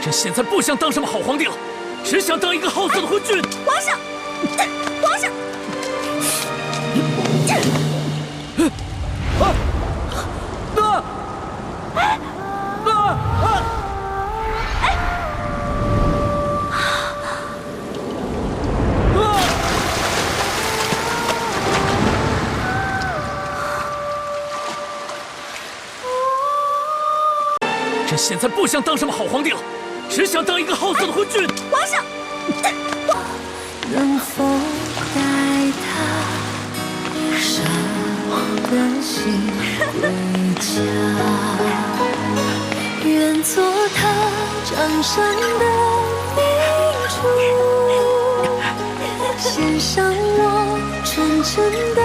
朕现在不想当什么好皇帝了，只想当一个好色的昏君。皇上，皇上！朕现在不想当什么好皇帝了，只想当一个好色的昏君。皇上，能否带他伤的心回家？愿做他掌上的明珠，献上我纯真的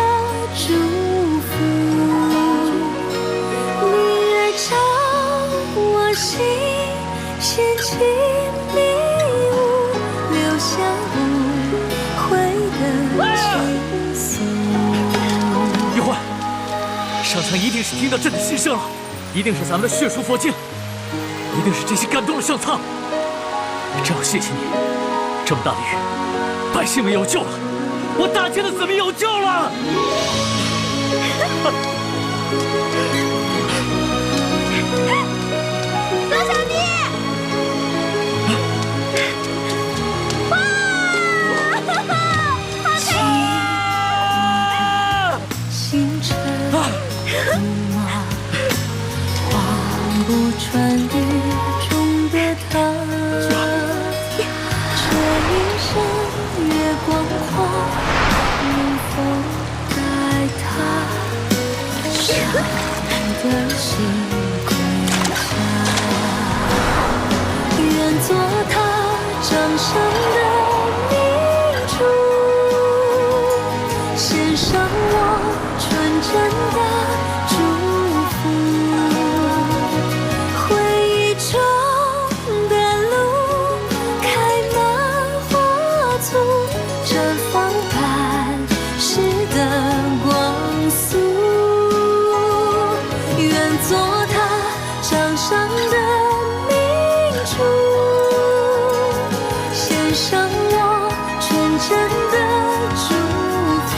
祝福。明月照我心，献起礼物，留下无悔的情愫。玉环，上苍一定是听到朕的心声了，一定是咱们的血书佛经，一定是这些感动了上苍。朕要谢谢你，这么大的雨，百姓们有救了，我大清的子民有救了。罗小弟！哇，好开心！星辰如马，望不穿雨中的他。这一生月光花，能否带他伤的心归家？愿做他掌上的明珠，献上我纯真的祝福。回忆中的路开满花簇，绽放半世的光速。愿做他掌上的明珠，献上我纯真的祝福。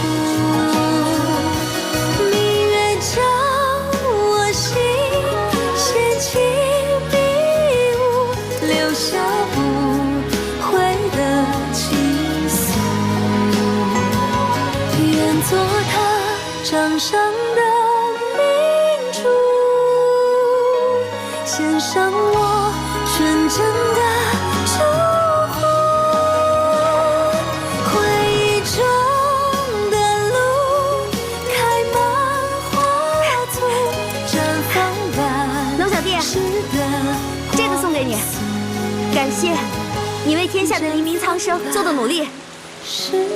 明月照我心，献起礼物，留下无悔的情愫。愿做他掌上的明珠，献上我纯真的祝福。回忆中的路开满花簇，绽放半龙小弟，世的这个送给你，感谢你为天下的黎民苍生做的努力。是的。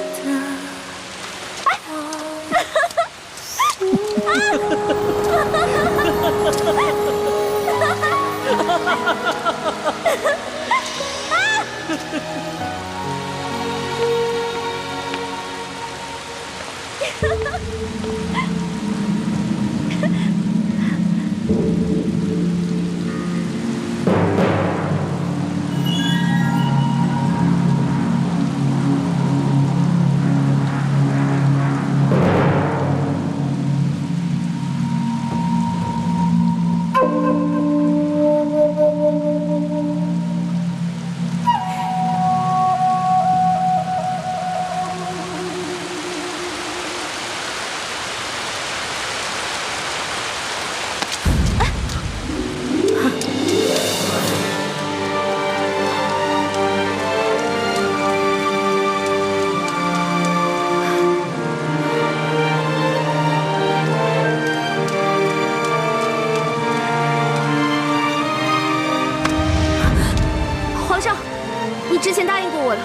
你之前答应过我的，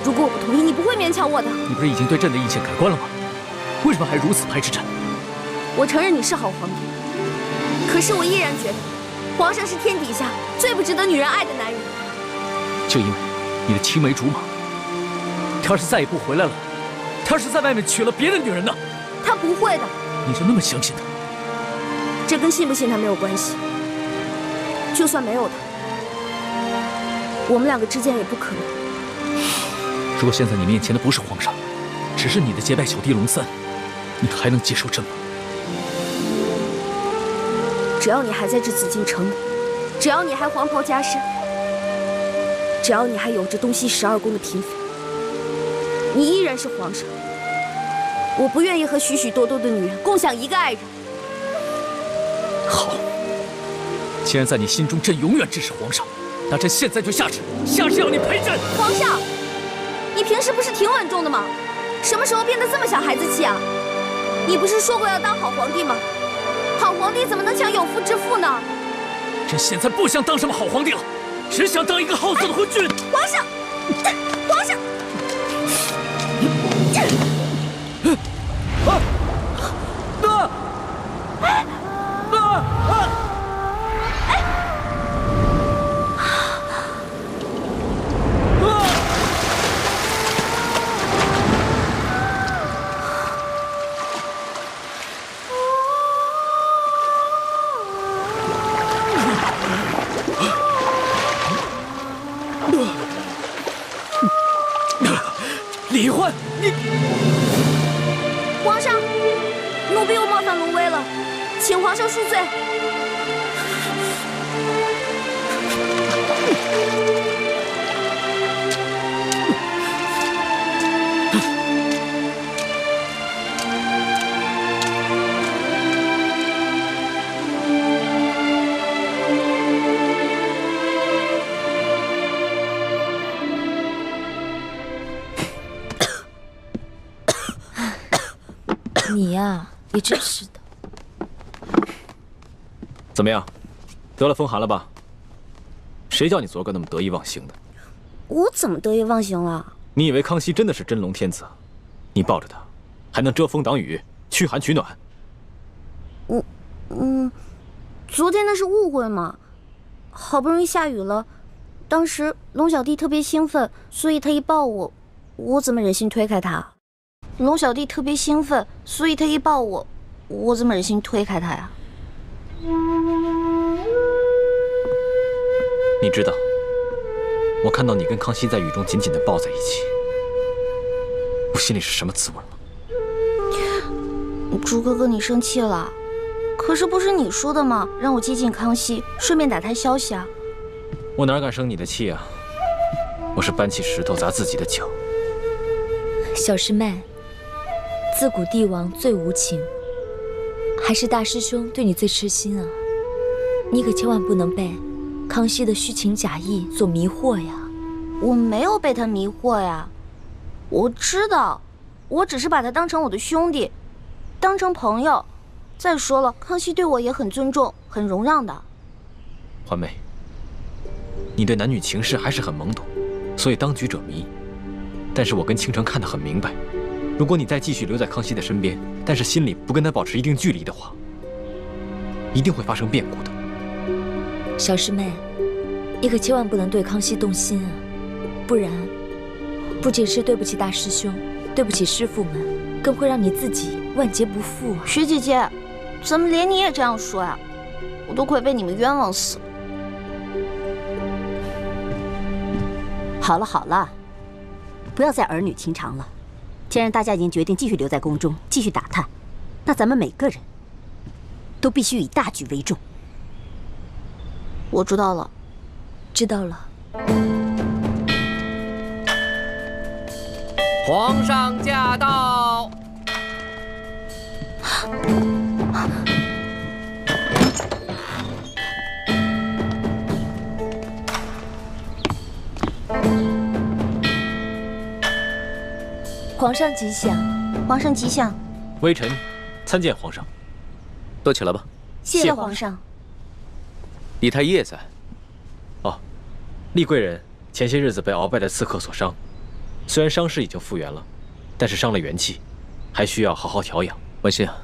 如果我不同意，你不会勉强我的。你不是已经对朕的意见改观了吗？为什么还如此排斥朕？我承认你是好皇帝，可是我依然觉得，皇上是天底下最不值得女人爱的男人。就因为你的青梅竹马，他要是再也不回来了，他要是在外面娶了别的女人呢？他不会的。你就那么相信他？这跟信不信他没有关系。就算没有他，我们两个之间也不可能。如果现在你面前的不是皇上，只是你的结拜小弟龙三，你还能接受朕吗？只要你还在这紫禁城里，只要你还黄袍加身，只要你还有着东西12宫的嫔妃，你依然是皇上。我不愿意和许许多多的女人共享一个爱人。好，既然在你心中朕永远支持皇上，那朕现在就下旨让你陪朕。皇上，你平时不是挺稳重的吗？什么时候变得这么小孩子气啊？你不是说过要当好皇帝吗？好皇帝怎么能抢有夫之妇呢？朕现在不想当什么好皇帝了，只想当一个好色的昏君。皇上，皇上！李焕，你……皇上，奴婢又冒犯龙威了，请皇上恕罪。你呀，也真是的。怎么样，得了风寒了吧？谁叫你昨个那么得意忘形的？我怎么得意忘形了？你以为康熙真的是真龙天子？你抱着他，还能遮风挡雨、驱寒取暖？昨天那是误会嘛。好不容易下雨了，当时龙小弟特别兴奋，所以他一抱我，我怎么忍心推开他？龙小弟特别兴奋，所以他一抱我，我怎么忍心推开他呀？你知道，我看到你跟康熙在雨中紧紧地抱在一起，我心里是什么滋味吗？朱哥哥，你生气了？可是不是你说的吗？让我接近康熙，顺便打探消息啊。我哪敢生你的气啊？我是搬起石头砸自己的脚。小师妹，自古帝王最无情，还是大师兄对你最痴心啊！你可千万不能被康熙的虚情假意所迷惑呀！我没有被他迷惑呀，我知道，我只是把他当成我的兄弟，当成朋友。再说了，康熙对我也很尊重，很容让的。环妹，你对男女情事还是很懵懂，所以当局者迷。但是我跟倾城看得很明白，如果你再继续留在康熙的身边，但是心里不跟他保持一定距离的话，一定会发生变故的。小师妹，你可千万不能对康熙动心啊，不然不仅是对不起大师兄，对不起师傅们，更会让你自己万劫不复啊！徐姐姐，怎么连你也这样说呀？我都快被你们冤枉死了。好了好了，不要再儿女情长了。既然大家已经决定继续留在宫中继续打探，那咱们每个人都必须以大局为重。我知道了，知道了。皇上驾到！皇上吉祥！皇上吉祥！微臣参见皇上。都起来吧。谢谢皇上。李太医也在。哦，厉贵人前些日子被鳌拜的刺客所伤，虽然伤势已经复原了，但是伤了元气，还需要好好调养。文心啊，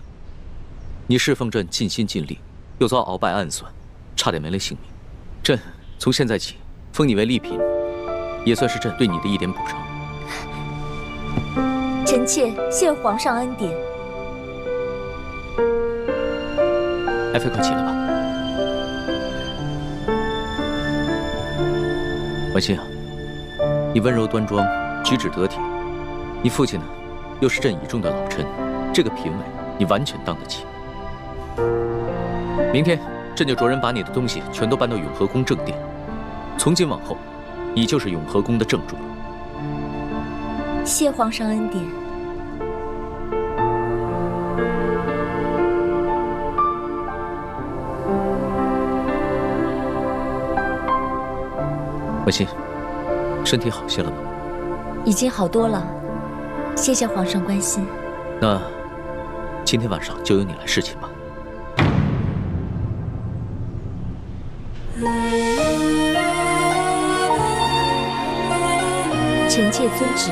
你侍奉朕尽心尽力，又遭鳌拜暗算，差点没了性命。朕从现在起封你为丽嫔，也算是朕对你的一点补偿。臣妾谢皇上恩典。爱妃快起来吧。婉欣啊，你温柔端庄，举止得体，你父亲呢，又是朕倚重的老臣，这个嫔位你完全当得起。明天，朕就着人把你的东西全都搬到永和宫正殿，从今往后，你就是永和宫的正主了。谢皇上恩典。婉欣，身体好些了吗？已经好多了，谢谢皇上关心。那今天晚上就由你来侍寝吧。臣妾遵旨。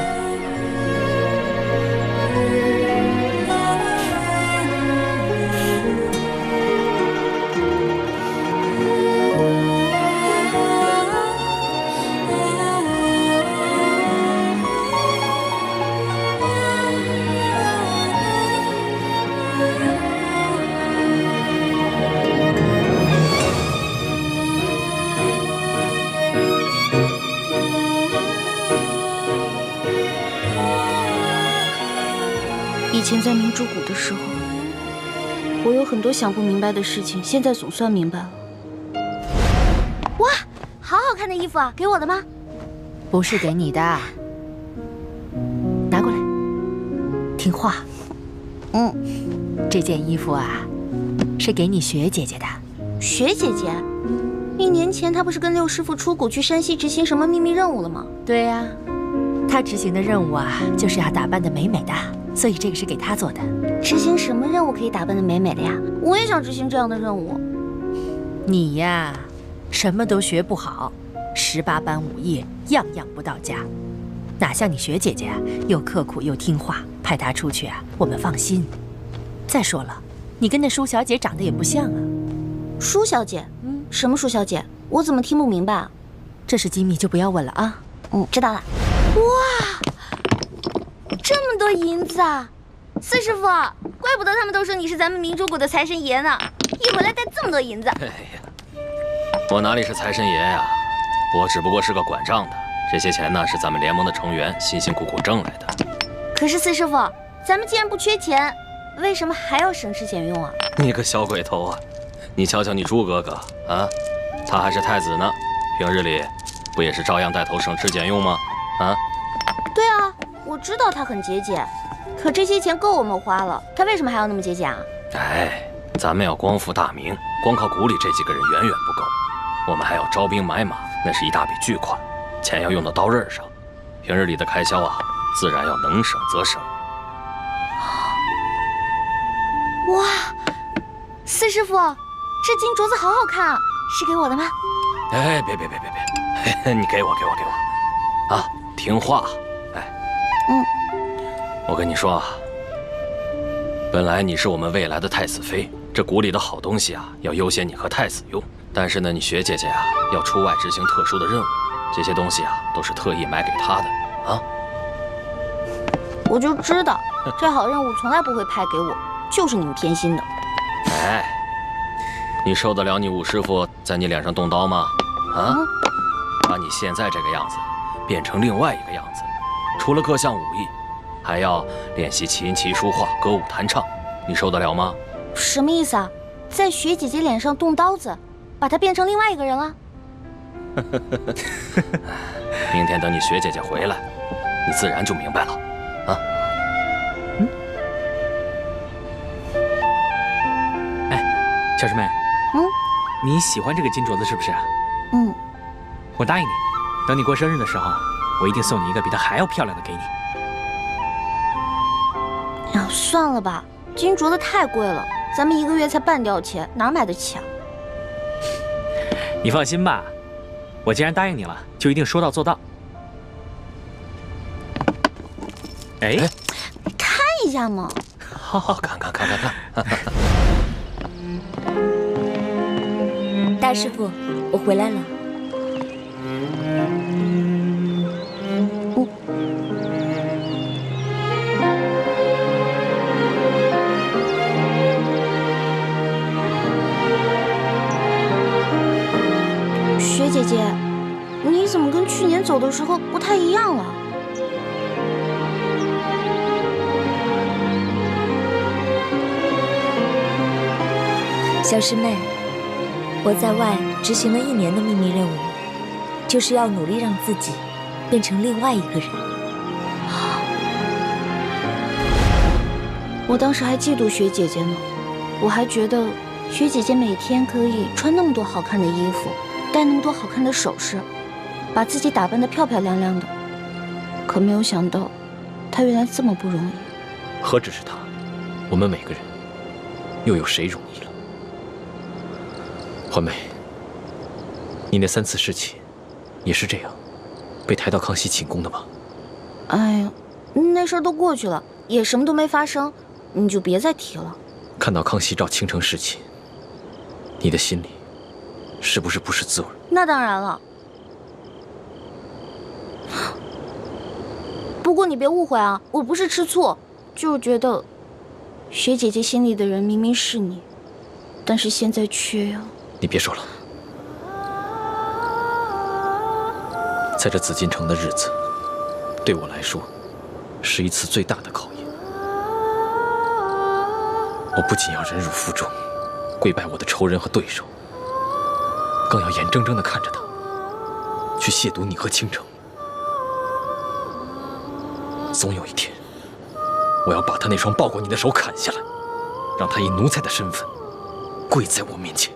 以前在明珠谷的时候，我有很多想不明白的事情，现在总算明白了。哇，好好看的衣服啊，给我的吗？不是给你的，拿过来，听话。这件衣服啊，是给你雪姐姐的。雪姐姐，1年前她不是跟六师傅出谷去山西执行什么秘密任务了吗？对呀，她执行的任务啊，就是要打扮得美美的。所以这个是给他做的。执行什么任务可以打扮得美美的呀？我也想执行这样的任务。你呀，什么都学不好，18般武艺样样不到家，哪像你雪姐姐啊，又刻苦又听话，派她出去啊，我们放心。再说了，你跟那舒小姐长得也不像啊。舒小姐？什么舒小姐？我怎么听不明白啊？这是机密，就不要问了啊。知道了。哇！这么多银子啊！四师傅，怪不得他们都说你是咱们明珠谷的财神爷呢，一回来带这么多银子。哎呀，我哪里是财神爷呀？我只不过是个管账的。这些钱呢，是咱们联盟的成员辛辛苦苦挣来的。可是四师傅，咱们既然不缺钱，为什么还要省吃俭用啊？你个小鬼头啊！你瞧瞧你朱哥哥啊，他还是太子呢，平日里不也是照样带头省吃俭用吗？啊？对啊。我知道他很节俭，可这些钱够我们花了，他为什么还要那么节俭啊？哎，咱们要光复大明，光靠谷里这几个人远远不够，我们还要招兵买马，那是一大笔巨款，钱要用到刀刃上，平日里的开销啊，自然要能省则省。哇，四师傅，这金镯子好好看啊，是给我的吗？哎，别，你给我，啊，听话。我跟你说啊，本来你是我们未来的太子妃，这谷里的好东西啊，要优先你和太子用。但是呢，你雪姐姐啊，要出外执行特殊的任务，这些东西啊，都是特意买给她的啊。我就知道，这好任务从来不会派给我，就是你们偏心的。哎，你受得了你五师傅在你脸上动刀吗？啊，把你现在这个样子变成另外一个样子，除了各项武艺，还要练习琴棋书画、歌舞弹唱，你受得了吗？什么意思啊？在雪姐姐脸上动刀子，把她变成另外一个人了？明天等你雪姐姐回来，你自然就明白了。啊？哎，小师妹，你喜欢这个金镯子是不是？我答应你，等你过生日的时候，我一定送你一个比它还要漂亮的给你。呀，算了吧，金镯子太贵了，咱们1个月才半吊钱，哪买得起啊？你放心吧，我既然答应你了，就一定说到做到。哎，看一下嘛。好，看。大师傅，我回来了。雪姐姐，你怎么跟去年走的时候不太一样了？小师妹，我在外执行了1年的秘密任务，就是要努力让自己变成另外一个人。我当时还嫉妒雪姐姐呢，我还觉得雪姐姐每天可以穿那么多好看的衣服，戴那么多好看的首饰，把自己打扮得漂漂亮亮的。可没有想到，她原来这么不容易。何止是她，我们每个人，又有谁容易了？环妹，你那3次侍寝，也是这样，被抬到康熙寝宫的吗？哎呀，那事儿都过去了，也什么都没发生，你就别再提了。看到康熙召倾城侍寝，你的心里是不是滋味？那当然了。不过你别误会啊，我不是吃醋，就是觉得雪姐姐心里的人明明是你，但是现在却呀……你别说了，在这紫禁城的日子，对我来说，是一次最大的考验。我不仅要忍辱负重，跪拜我的仇人和对手，更要眼睁睁地看着他去亵渎你和倾城。总有一天，我要把他那双抱过你的手砍下来，让他以奴才的身份跪在我面前。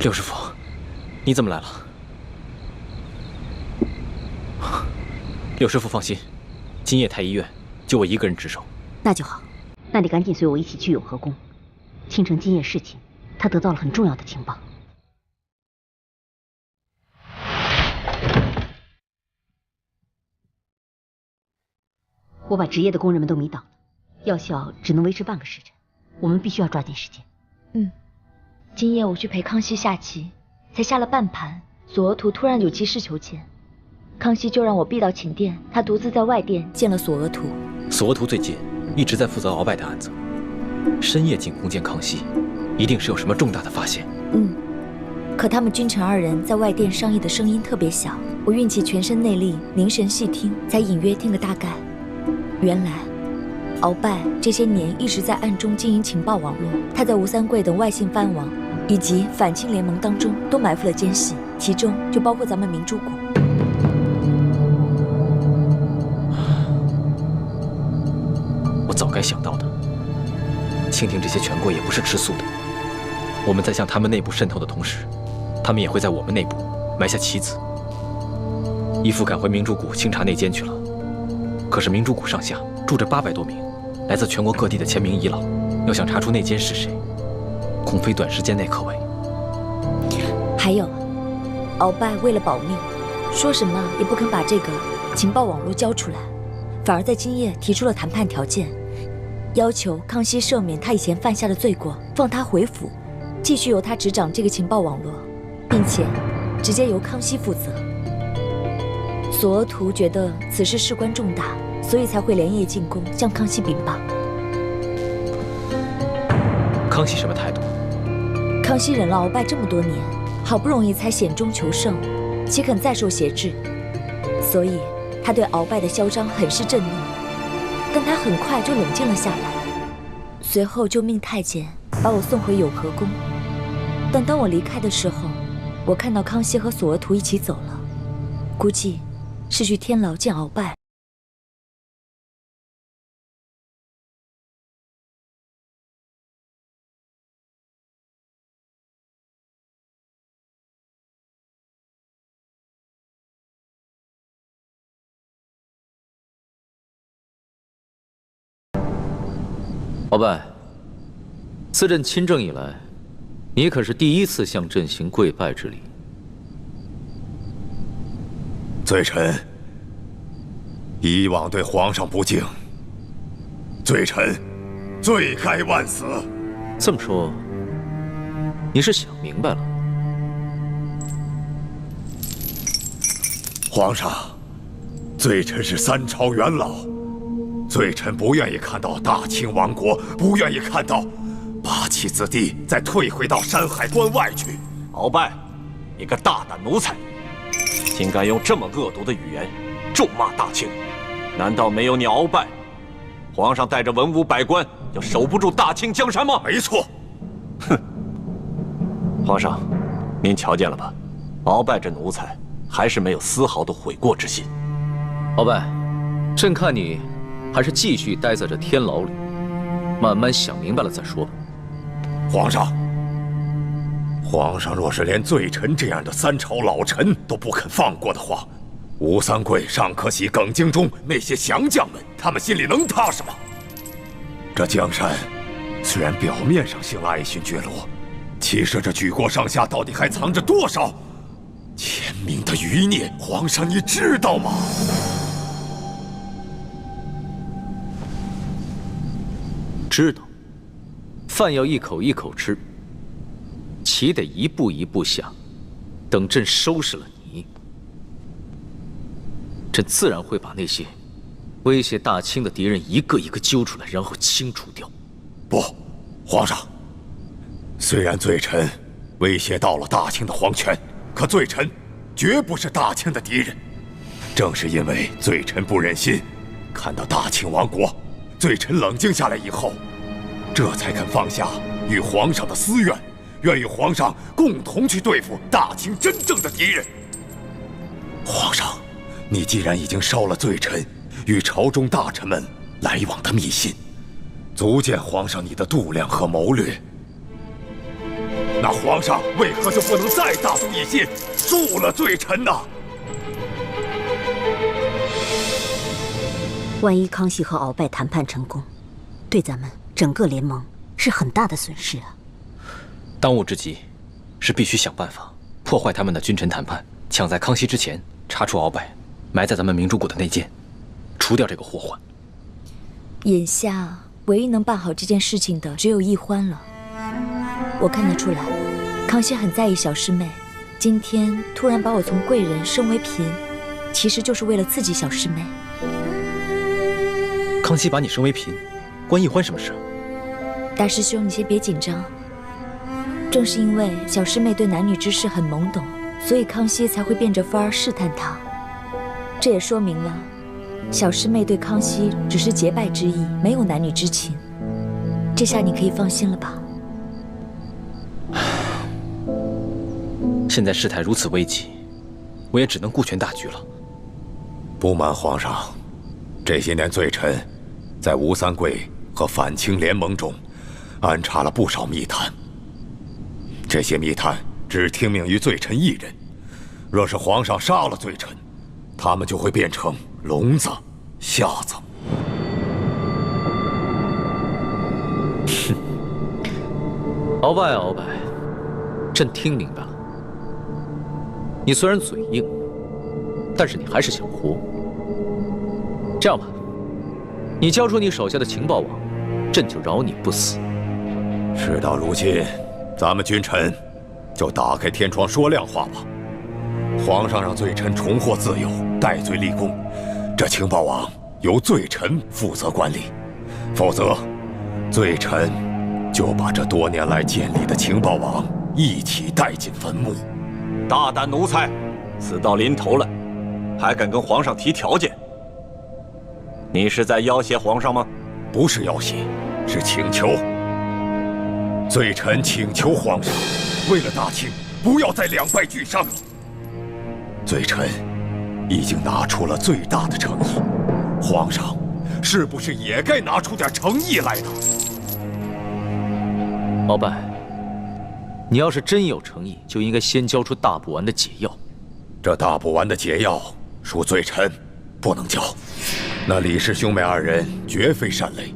六师傅，你怎么来了？六师傅放心，今夜太医院就我一个人值守。那就好，那你赶紧随我一起去永和宫。倾城今夜侍寝，他得到了很重要的情报。我把值夜的工人们都迷倒了，药效只能维持半个时辰，我们必须要抓紧时间。今夜我去陪康熙下棋，才下了半盘，索额图突然有急事求见，康熙就让我避到寝殿，他独自在外殿见了索额图。索额图最近一直在负责鳌拜的案子，深夜进宫见康熙，一定是有什么重大的发现。可他们君臣2人在外殿商议的声音特别小，我运起全身内力，凝神细听，才隐约听个大概。原来鳌拜这些年一直在暗中经营情报网络，他在吴三桂等外姓藩王以及反清联盟当中都埋伏了奸细，其中就包括咱们明珠谷。我早该想到的。清廷这些权贵也不是吃素的，我们在向他们内部渗透的同时，他们也会在我们内部埋下棋子。义父赶回明珠谷清查内奸去了，可是明珠谷上下住着800多名来自全国各地的签名遗老，要想查出内奸是谁，恐非短时间内可为。还有，鳌拜为了保命，说什么也不肯把这个情报网络交出来，反而在今夜提出了谈判条件，要求康熙赦免他以前犯下的罪过，放他回府，继续由他执掌这个情报网络，并且直接由康熙负责。索额图觉得此事事关重大，所以才会连夜进宫向康熙禀报。康熙什么态度？康熙忍了鳌拜这么多年，好不容易才险中求胜，岂肯再受挟制？所以他对鳌拜的嚣张很是震怒，但他很快就冷静了下来，随后就命太监把我送回永和宫。但当我离开的时候，我看到康熙和索额图一起走了，估计是去天牢见鳌拜。鳌拜，自朕亲政以来，你可是第一次向朕行跪拜之礼。罪臣以往对皇上不敬，罪臣罪该万死。这么说，你是想明白了？皇上，罪臣是三朝元老，罪臣不愿意看到大清亡国，不愿意看到八旗子弟再退回到山海关外去。鳌拜，你个大胆奴才，竟敢用这么恶毒的语言咒骂大清！难道没有你鳌拜，皇上带着文武百官就守不住大清江山吗？没错。哼，皇上，您瞧见了吧？鳌拜这奴才还是没有丝毫的悔过之心。鳌拜，朕看你还是继续待在这天牢里，慢慢想明白了再说吧。皇上若是连罪臣这样的三朝老臣都不肯放过的话，吴三桂、尚可喜、耿精忠那些降将们，他们心里能踏实吗？这江山虽然表面上兴了爱新觉罗，其实这举国上下到底还藏着多少前明的余孽？皇上，你知道吗？知道，饭要一口一口吃，棋得一步一步下。等朕收拾了你，朕自然会把那些威胁大清的敌人一个一个揪出来，然后清除掉。不，皇上，虽然罪臣威胁到了大清的皇权，可罪臣绝不是大清的敌人。正是因为罪臣不忍心看到大清亡国，罪臣冷静下来以后，这才肯放下与皇上的私怨，愿与皇上共同去对付大清真正的敌人。皇上，你既然已经烧了罪臣与朝中大臣们来往的密信，足见皇上你的度量和谋略。那皇上为何就不能再大度一些，恕了罪臣呢？万一康熙和鳌拜谈判成功，对咱们整个联盟是很大的损失啊！当务之急是必须想办法破坏他们的君臣谈判，抢在康熙之前查出鳌拜埋在咱们明珠谷的内奸，除掉这个祸患。眼下唯一能办好这件事情的只有奕欢了。我看得出来，康熙很在意小师妹，今天突然把我从贵人升为嫔，其实就是为了刺激小师妹。康熙把你升为嫔，关奕欢什么事？大师兄，你先别紧张。正是因为小师妹对男女之事很懵懂，所以康熙才会变着法儿试探她。这也说明了，小师妹对康熙只是结拜之意，没有男女之情。这下你可以放心了吧？现在事态如此危急，我也只能顾全大局了。不瞒皇上，这些年罪臣在吴三桂和反清联盟中安插了不少密探。这些密探只听命于罪臣一人，若是皇上杀了罪臣，他们就会变成聋子、瞎子。哼，鳌拜，鳌拜，朕听明白了。你虽然嘴硬，但是你还是想活。这样吧，你交出你手下的情报网，朕就饶你不死。事到如今，咱们君臣就打开天窗说亮话吧。皇上让罪臣重获自由，戴罪立功，这情报网由罪臣负责管理，否则罪臣就把这多年来建立的情报网一起带进坟墓。大胆奴才，死到临头了，还敢跟皇上提条件？你是在要挟皇上吗？不是要挟，是请求。罪臣请求皇上，为了大清，不要再两败俱伤了。罪臣已经拿出了最大的诚意，皇上是不是也该拿出点诚意来呢？鳌拜，你要是真有诚意，就应该先交出大补丸的解药。这大补丸的解药，恕罪臣不能交。那李氏兄妹二人绝非善类，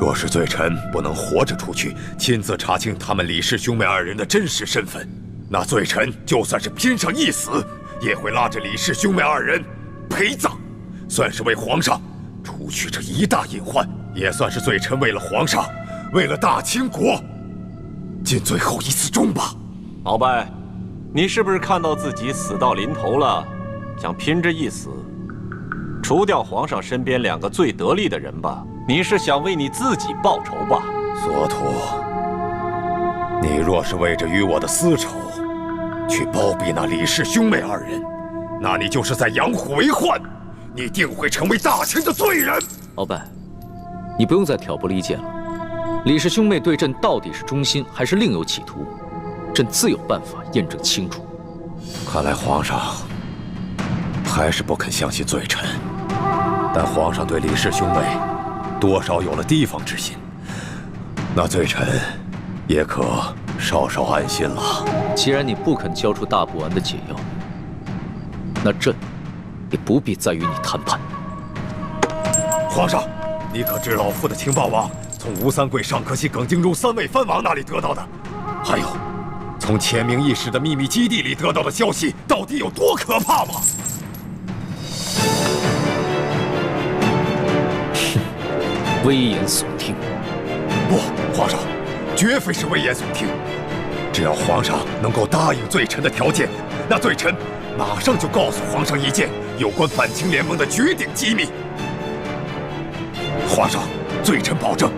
若是罪臣不能活着出去，亲自查清他们李氏兄妹二人的真实身份，那罪臣就算是拼上一死，也会拉着李氏兄妹二人陪葬，算是为皇上除去这一大隐患，也算是罪臣为了皇上，为了大清国，尽最后一次忠吧。鳌拜，你是不是看到自己死到临头了，想拼着一死，除掉皇上身边2个最得力的人吧？你是想为你自己报仇吧？索图，你若是为着与我的私仇，去包庇那李氏兄妹二人，那你就是在养虎为患，你定会成为大清的罪人。鳌拜，你不用再挑拨离间了。李氏兄妹对朕到底是忠心，还是另有企图，朕自有办法验证清楚。看来皇上还是不肯相信罪臣，但皇上对李氏兄妹多少有了提防之心，那罪臣也可稍稍安心了。既然你不肯交出大不完的解药，那朕也不必再与你谈判。皇上，你可知老夫的情报网从吴三桂、尚可喜、耿精忠3位藩王那里得到的？还有，从前明义士的秘密基地里得到的消息，到底有多可怕吗？危言耸听！不，皇上，绝非是危言耸听。只要皇上能够答应罪臣的条件，那罪臣马上就告诉皇上一件有关反清联盟的绝顶机密。皇上，罪臣保证，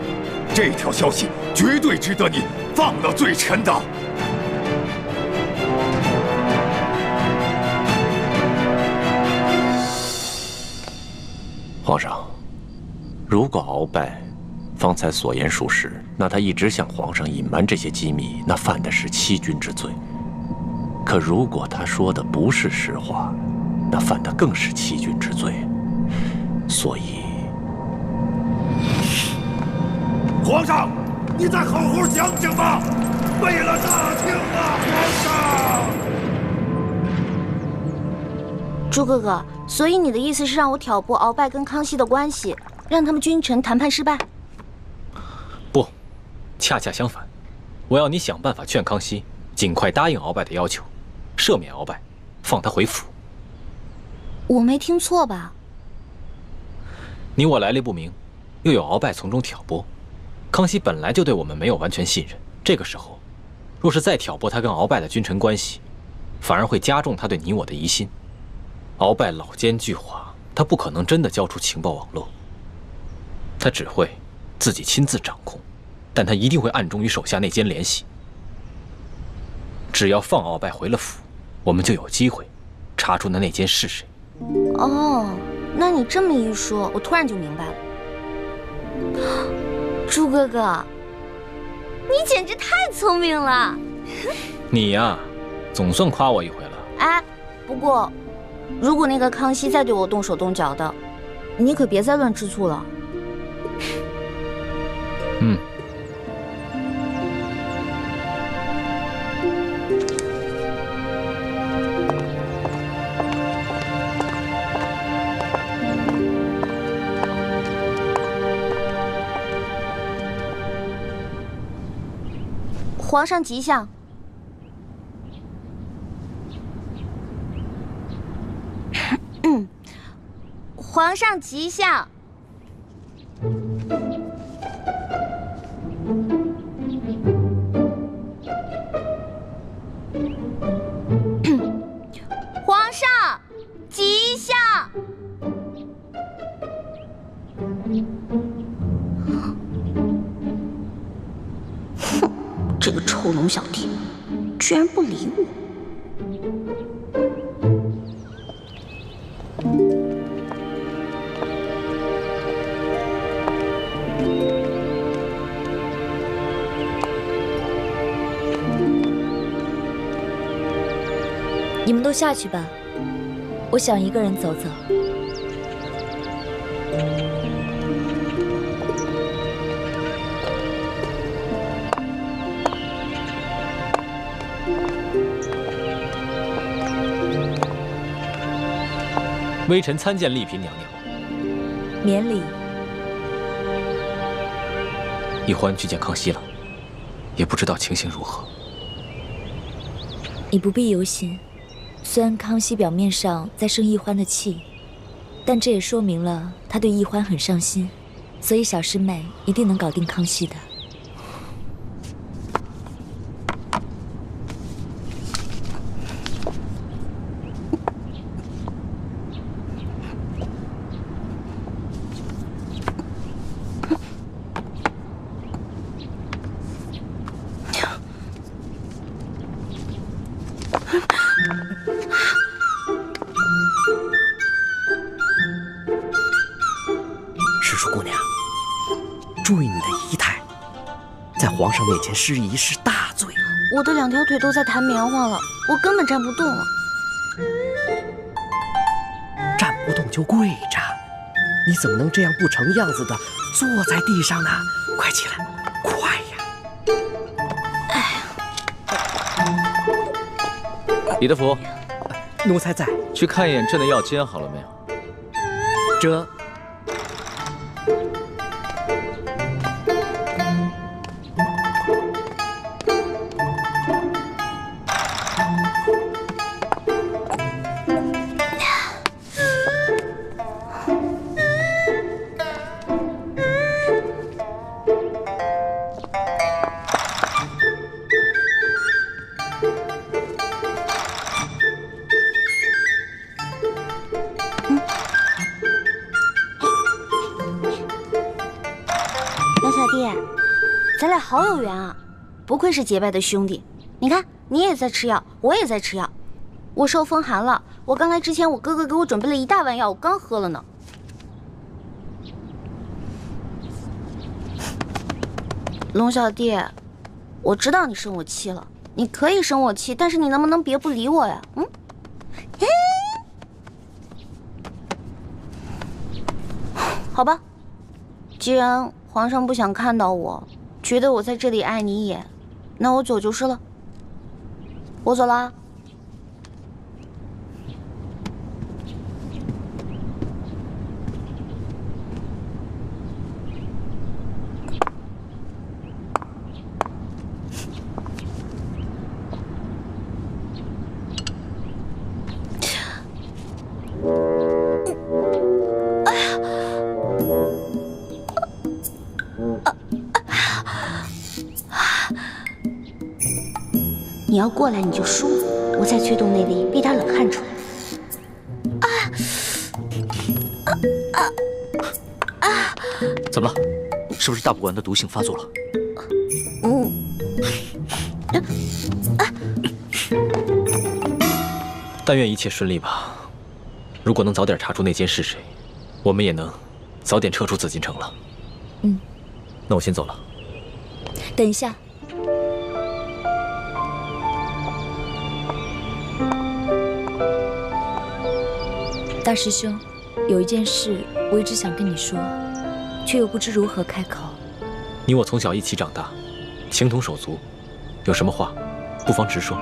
这条消息绝对值得你放了罪臣的。皇上，如果鳌拜方才所言属实，那他一直向皇上隐瞒这些机密，那犯的是欺君之罪。可如果他说的不是实话，那犯的更是欺君之罪。所以，皇上，你再好好想想吧，为了大清啊，皇上！朱哥哥，所以你的意思是让我挑拨鳌拜跟康熙的关系，让他们君臣谈判失败？不，恰恰相反，我要你想办法劝康熙尽快答应鳌拜的要求，赦免鳌拜，放他回府。我没听错吧？你我来历不明，又有鳌拜从中挑拨，康熙本来就对我们没有完全信任，这个时候，若是再挑拨他跟鳌拜的君臣关系，反而会加重他对你我的疑心。鳌拜老奸巨猾，他不可能真的交出情报网络，他只会自己亲自掌控，但他一定会暗中与手下内奸联系。只要放鳌拜回了府，我们就有机会查出那内奸是谁。哦，那你这么一说，我突然就明白了。朱哥哥，你简直太聪明了！你呀，总算夸我一回了。哎，不过，如果那个康熙再对我动手动脚的，你可别再乱吃醋了。嗯。皇上吉祥。皇上吉祥。皇上吉祥。这个臭龙小弟居然不理我。你们都下去吧，我想一个人走走。微臣参见丽嫔娘娘。免礼。奕欢去见康熙了，也不知道情形如何。你不必忧心，虽然康熙表面上在生奕欢的气，但这也说明了他对奕欢很上心，所以小师妹一定能搞定康熙的。师叔姑娘，注意你的仪态，在皇上面前失仪是大罪。我的2条腿都在弹棉花了，我根本站不动了。站不动就跪着，你怎么能这样不成样子的坐在地上呢？快起来，快呀！李德福，奴才在。去看一眼朕的药煎好了没有？这。咱俩好有缘啊，不愧是结拜的兄弟。你看，你也在吃药，我也在吃药。我受风寒了，我刚来之前，我哥哥给我准备了一大碗药，我刚喝了呢。龙小弟，我知道你生我气了，你可以生我气，但是你能不能别不理我呀？好吧，既然皇上不想看到我，觉得我在这里碍你眼，那我走就是了。我走啦。你要过来你就输，我再催动内力，逼点冷汗出来。怎么了？是不是大补丸的毒性发作了？但愿一切顺利吧。如果能早点查出内奸是谁，我们也能早点撤出紫禁城了。那我先走了。等一下。大师兄，有一件事我一直想跟你说，却又不知如何开口。你我从小一起长大，情同手足，有什么话，不妨直说。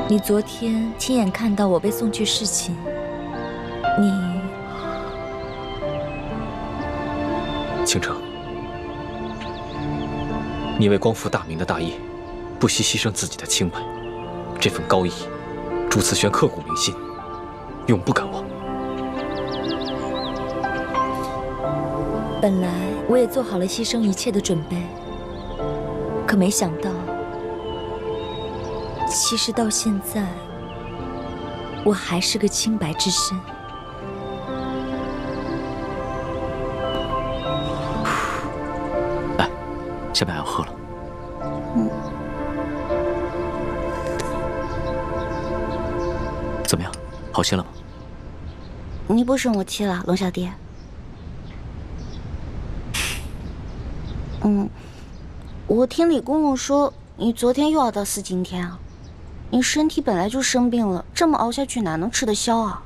你昨天亲眼看到我被送去侍寝，倾城，你为光复大明的大业，不惜牺牲自己的清白。这份高义，朱慈轩刻骨铭心，永不敢忘。本来我也做好了牺牲一切的准备，可没想到，其实到现在，我还是个清白之身。来，下面还要喝了。怎么样，好些了吗？你不生我气了，龙小弟？我听李公公说，你昨天又要到4更天啊？你身体本来就生病了，这么熬下去哪能吃得消啊？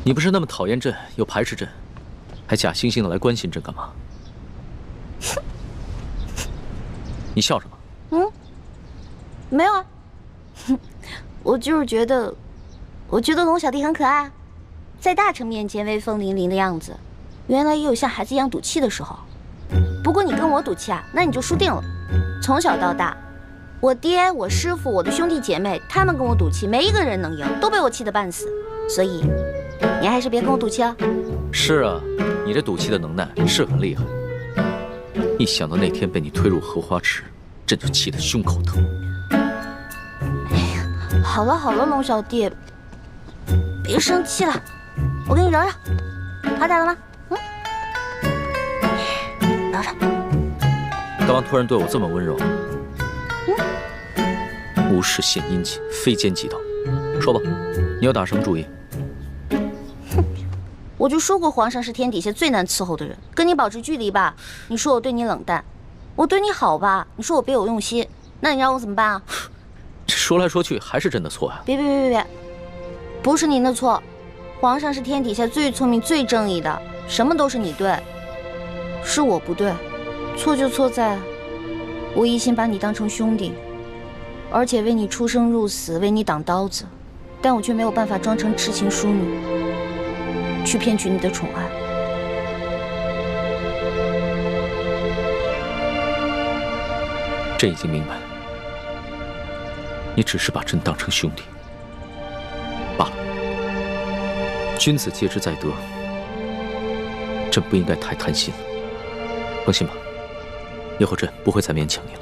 你不是那么讨厌朕，又排斥朕，还假惺惺的来关心朕干嘛？你笑什么？没有啊。我就是觉得龙小弟很可爱。在大臣面前威风凛凛的样子，原来也有像孩子一样赌气的时候。不过你跟我赌气啊，那你就输定了。从小到大，我爹、我师傅、我的兄弟姐妹，他们跟我赌气，没一个人能赢，都被我气得半死。所以，你还是别跟我赌气了。是啊，你这赌气的能耐是很厉害。一想到那天被你推入荷花池，朕就气得胸口疼。好了好了，龙小弟，别生气了，我给你揉揉，好点了吗？揉揉。大王突然对我这么温柔，无事献殷勤，非奸即盗。说吧，你要打什么主意？我就说过，皇上是天底下最难伺候的人，跟你保持距离吧。你说我对你冷淡，我对你好吧？你说我别有用心，那你让我怎么办啊？这说来说去还是朕的错呀！别，不是您的错，皇上是天底下最聪明、最正义的，什么都是你对，是我不对，错就错在，我一心把你当成兄弟，而且为你出生入死，为你挡刀子，但我却没有办法装成痴情淑女，去骗取你的宠爱。朕已经明白，你只是把朕当成兄弟罢了。君子戒之在德，朕不应该太贪心了。放心吧，以后朕不会再勉强你了。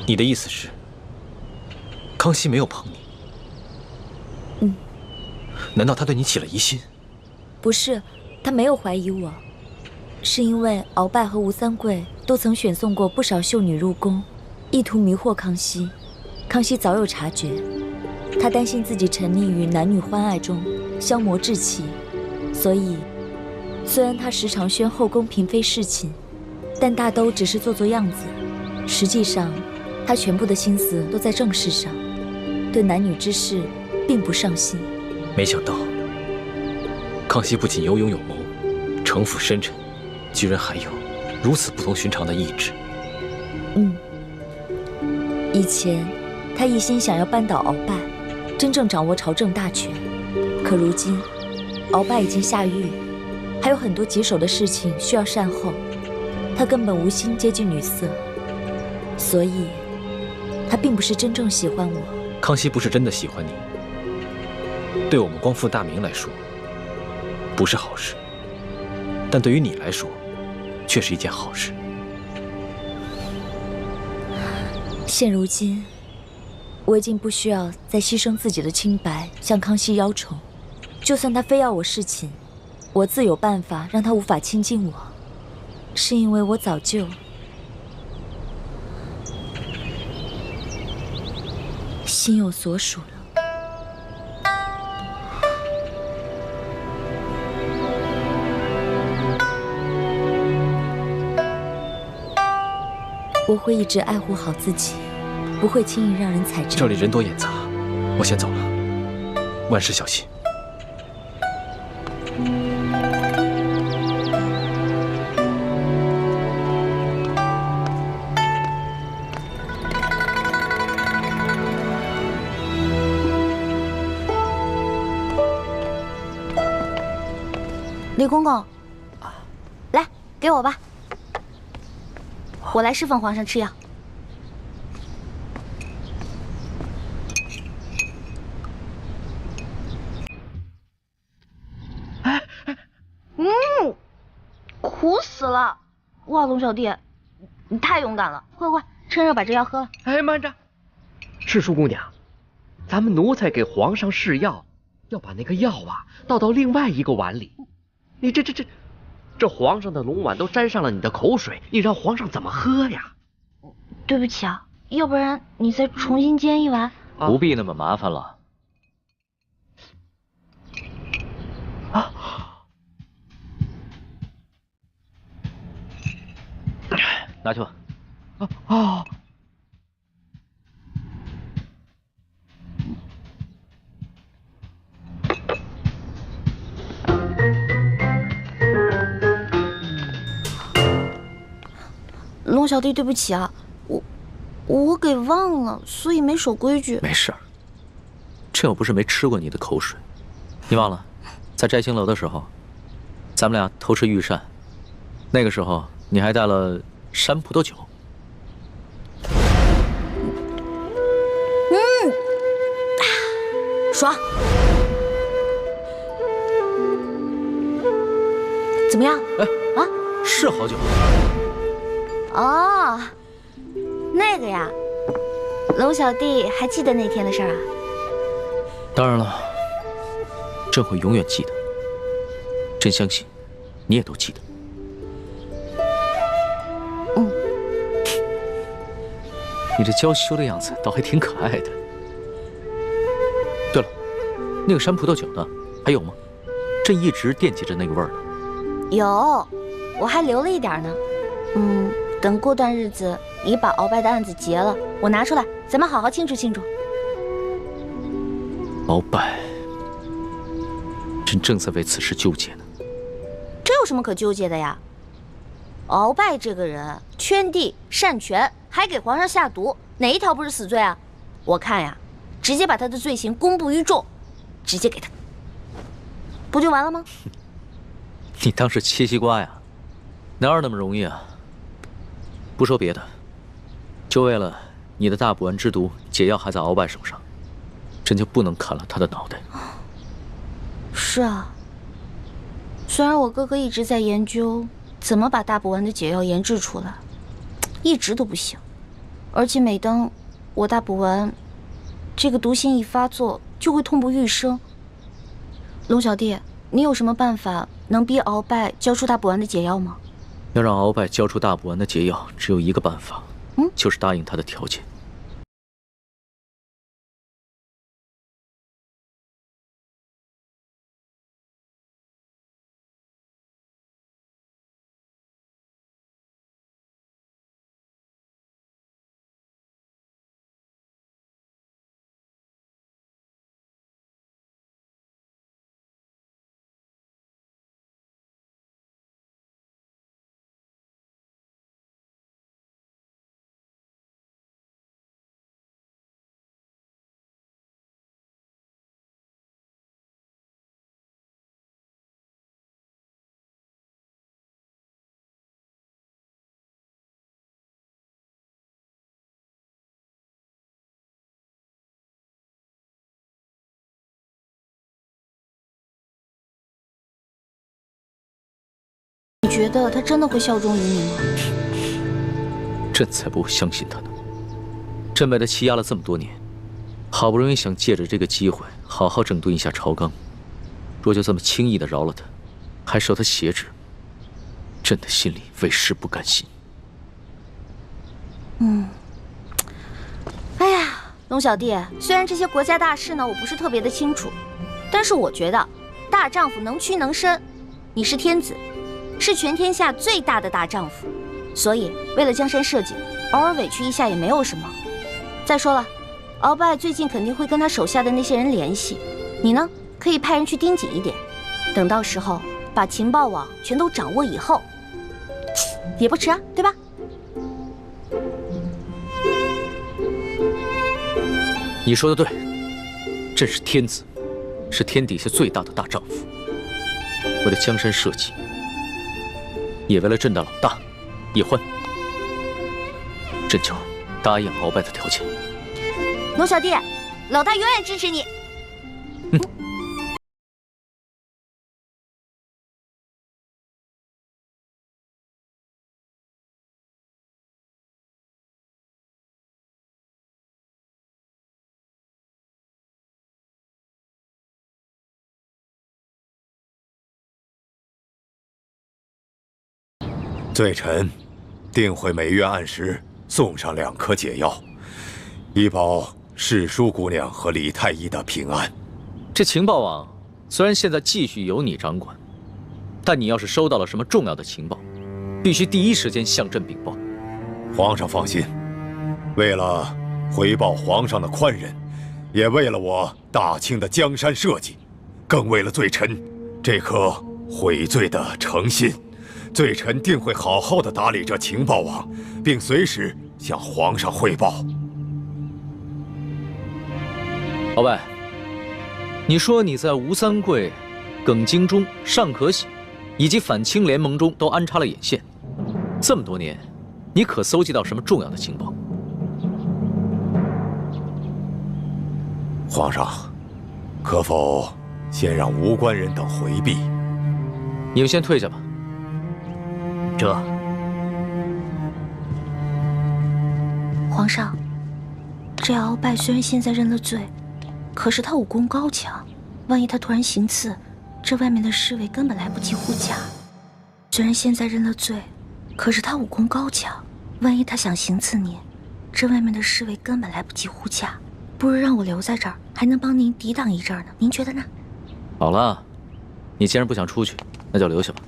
你的意思是，康熙没有碰你？难道他对你起了疑心？不是，他没有怀疑我，是因为鳌拜和吴三桂都曾选送过不少秀女入宫，意图迷惑康熙。康熙早有察觉，他担心自己沉溺于男女欢爱中，消磨志气，所以虽然他时常宣后宫嫔妃侍寝，但大都只是做做样子，实际上他全部的心思都在政事上，对男女之事并不上心。没想到，康熙不仅有勇有谋，城府深沉，居然还有如此不同寻常的意志。以前他一心想要扳倒鳌拜，真正掌握朝政大权。可如今，鳌拜已经下狱，还有很多棘手的事情需要善后，他根本无心接近女色，所以，他并不是真正喜欢我。康熙不是真的喜欢你，对我们光复大明来说，不是好事，但对于你来说，却是一件好事。现如今，我已经不需要再牺牲自己的清白向康熙邀宠，就算他非要我侍寝，我自有办法让他无法亲近我，是因为我早就心有所属了。我会一直爱护好自己，不会轻易让人踩着。这里人多眼杂，我先走了，万事小心。李公公，来，给我吧，我来侍奉皇上吃药。苦死了！哇，龙小弟，你太勇敢了！快，趁热把这药喝了。哎，慢着，赤淑姑娘，咱们奴才给皇上试药，要把那个药啊倒到另外一个碗里。你这皇上的龙碗都沾上了你的口水，你让皇上怎么喝呀？对不起啊，要不然你再重新煎一碗。不必那么麻烦了。拿去吧。龙小弟，对不起啊，我给忘了，所以没守规矩。没事，朕又不是没吃过你的口水。你忘了，在摘星楼的时候，咱们俩偷吃御膳，那个时候你还带了山葡萄酒。爽。怎么样？哎啊，是好酒。哦，那个呀，龙小弟还记得那天的事儿啊？当然了，朕会永远记得。朕相信，你也都记得。嗯，你这娇羞的样子倒还挺可爱的。对了，那个山葡萄酒呢？还有吗？朕一直惦记着那个味儿呢。有，我还留了一点呢。等过段日子你把鳌拜的案子结了，我拿出来，咱们好好庆祝庆祝。鳌拜，朕正在为此事纠结呢。这有什么可纠结的呀？鳌拜这个人圈地擅权，还给皇上下毒，哪一条不是死罪啊？我看呀，直接把他的罪行公布于众，直接给他，不就完了吗？你当是切西瓜呀？哪有那么容易啊？不说别的，就为了你的大补丸之毒解药还在鳌拜手上，朕就不能砍了他的脑袋。是啊，虽然我哥哥一直在研究怎么把大补丸的解药研制出来，一直都不行。而且每当我大补丸这个毒性一发作，就会痛不欲生。龙小弟，你有什么办法能逼鳌拜交出大补丸的解药吗？要让鳌拜交出大补丸的解药，只有一个办法，就是答应他的条件。你觉得他真的会效忠于你吗？朕才不会相信他呢。朕被他欺压了这么多年，好不容易想借着这个机会好好整顿一下朝纲，若就这么轻易的饶了他，还受他挟制，朕的心里为实不甘心。哎呀，龙小弟，虽然这些国家大事呢我不是特别的清楚，但是我觉得大丈夫能屈能伸，你是天子，是全天下最大的大丈夫，所以为了江山社稷，偶尔委屈一下也没有什么。再说了，鳌拜最近肯定会跟他手下的那些人联系，你呢可以派人去盯紧一点，等到时候把情报网全都掌握以后，也不迟啊，对吧？你说的对，朕是天子，是天底下最大的大丈夫。为了江山社稷，也为了朕的老大叶欢，朕就答应鳌拜的条件。龙小弟，老大永远支持你。罪臣定会每月按时送上2颗解药，以保世淑姑娘和李太医的平安。这情报网虽然现在继续由你掌管，但你要是收到了什么重要的情报，必须第一时间向朕禀报。皇上放心，为了回报皇上的宽仁，也为了我大清的江山社稷，更为了罪臣这颗悔罪的诚心，罪臣定会好好的打理这情报网，并随时向皇上汇报。鳌拜，你说你在吴三桂、耿精忠、尚可喜以及反清联盟中都安插了眼线，这么多年，你可搜集到什么重要的情报？皇上，可否先让无关人等回避？你们先退下吧。这，皇上，这鳌拜虽然现在认了罪，可是他武功高强，万一他突然行刺，这外面的侍卫根本来不及护驾。虽然现在认了罪，可是他武功高强，万一他想行刺您，这外面的侍卫根本来不及护驾。不如让我留在这儿，还能帮您抵挡一阵呢。您觉得呢？好了，你既然不想出去，那就留下吧。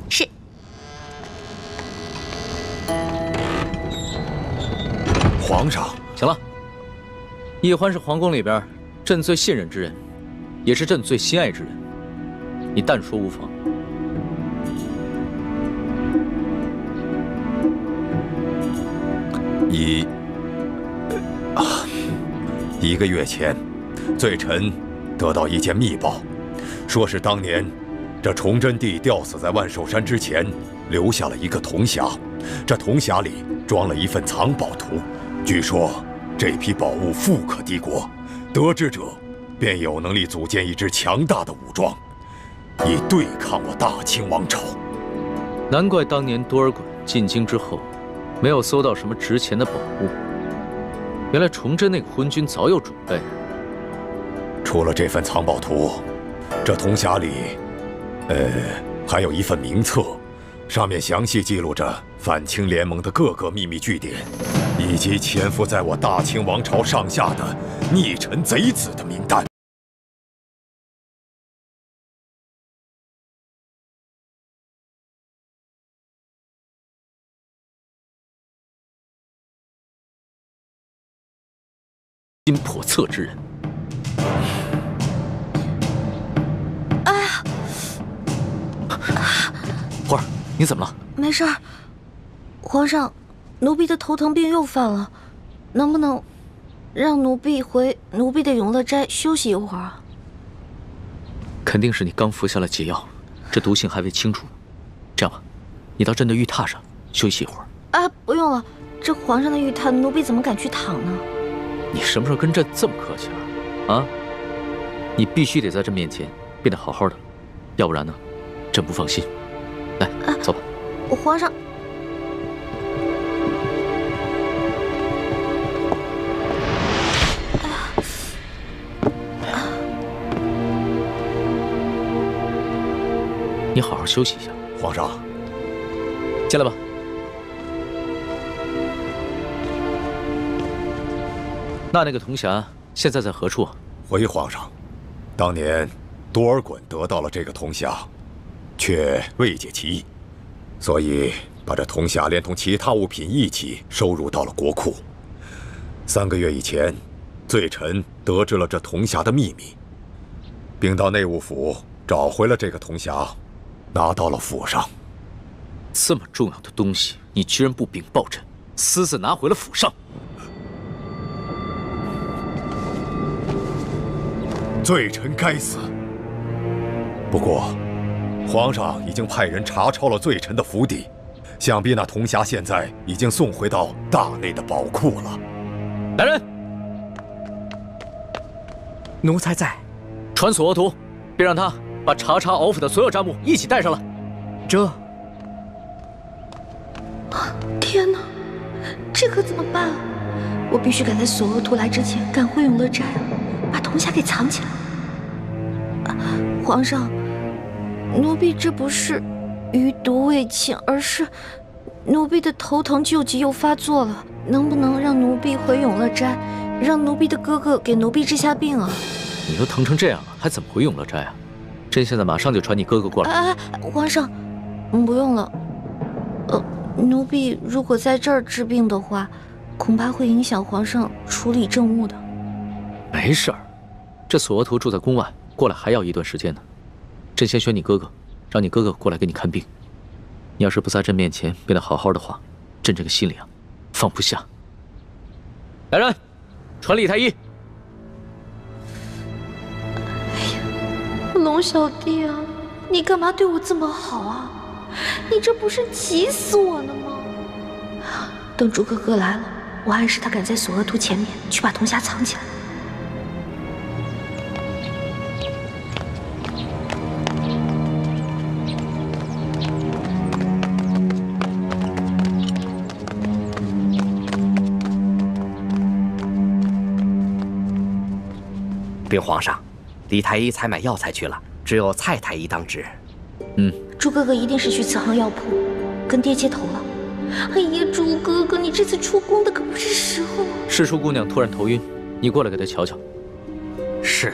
是。皇上，行了。叶欢是皇宫里边朕最信任之人，也是朕最心爱之人，你但说无妨。1个月前，罪臣得到一件密报，说是当年这崇祯帝吊死在万寿山之前，留下了一个铜匣，这铜匣里装了一份藏宝图，据说这批宝物富可敌国，得知者便有能力组建一支强大的武装，以对抗我大清王朝。难怪当年多尔衮进京之后，没有搜到什么值钱的宝物。原来崇祯那个昏君早有准备。除了这份藏宝图，这铜匣里，还有一份名册，上面详细记录着反清联盟的各个秘密据点，以及潜伏在我大清王朝上下的逆臣贼子的名单。心叵测之人。哎呀！花儿，你怎么了？没事儿。皇上，奴婢的头疼病又犯了，能不能让奴婢回奴婢的永乐斋休息一会儿啊？肯定是你刚服下了解药，这毒性还未清除。这样吧，你到朕的玉榻上休息一会儿。啊，不用了，这皇上的玉榻，奴婢怎么敢去躺呢？你什么时候跟朕这么客气了？啊？你必须得在朕面前变得好好的，要不然呢，朕不放心。来，走吧。皇上，你好好休息一下。皇上，进来吧。那个铜匣现在在何处啊？回皇上，当年多尔衮得到了这个铜匣，却未解其意，所以把这铜匣连同其他物品一起收入到了国库。3个月以前，罪臣得知了这铜匣的秘密，并到内务府找回了这个铜匣，拿到了府上。这么重要的东西，你居然不禀报朕，私自拿回了府上？罪臣该死。不过，皇上已经派人查抄了罪臣的府邸，想必那铜匣现在已经送回到大内的宝库了。来人，奴才在。传索额图，并让他把查查鳌府的所有账目一起带上来。这……天哪，这可怎么办啊？我必须赶在索额图来之前赶回永乐斋，把铜匣给藏起来。皇上，奴婢这不是余毒未尽，而是奴婢的头疼旧疾又发作了。能不能让奴婢回永乐斋，让奴婢的哥哥给奴婢治下病啊？你都疼成这样了，还怎么回永乐斋啊？朕现在马上就传你哥哥过来。皇上，不用了。奴婢如果在这儿治病的话，恐怕会影响皇上处理政务的。没事儿，这索额图住在宫外，过来还要一段时间呢。朕先选你哥哥，让你哥哥过来给你看病。你要是不在朕面前变得好好的话，朕这个心里啊，放不下。来人，传李太医。龙小弟啊，你干嘛对我这么好啊？你这不是急死我了吗？等猪哥哥来了，我暗示他赶在索额图前面去把铜匣藏起来。禀皇上，李太医采买药材去了，只有蔡太医当值。猪哥哥一定是去慈航药铺跟爹接头了。哎呀，猪哥哥，你这次出宫的可不是时候啊！世淑姑娘突然头晕，你过来给她瞧瞧。是。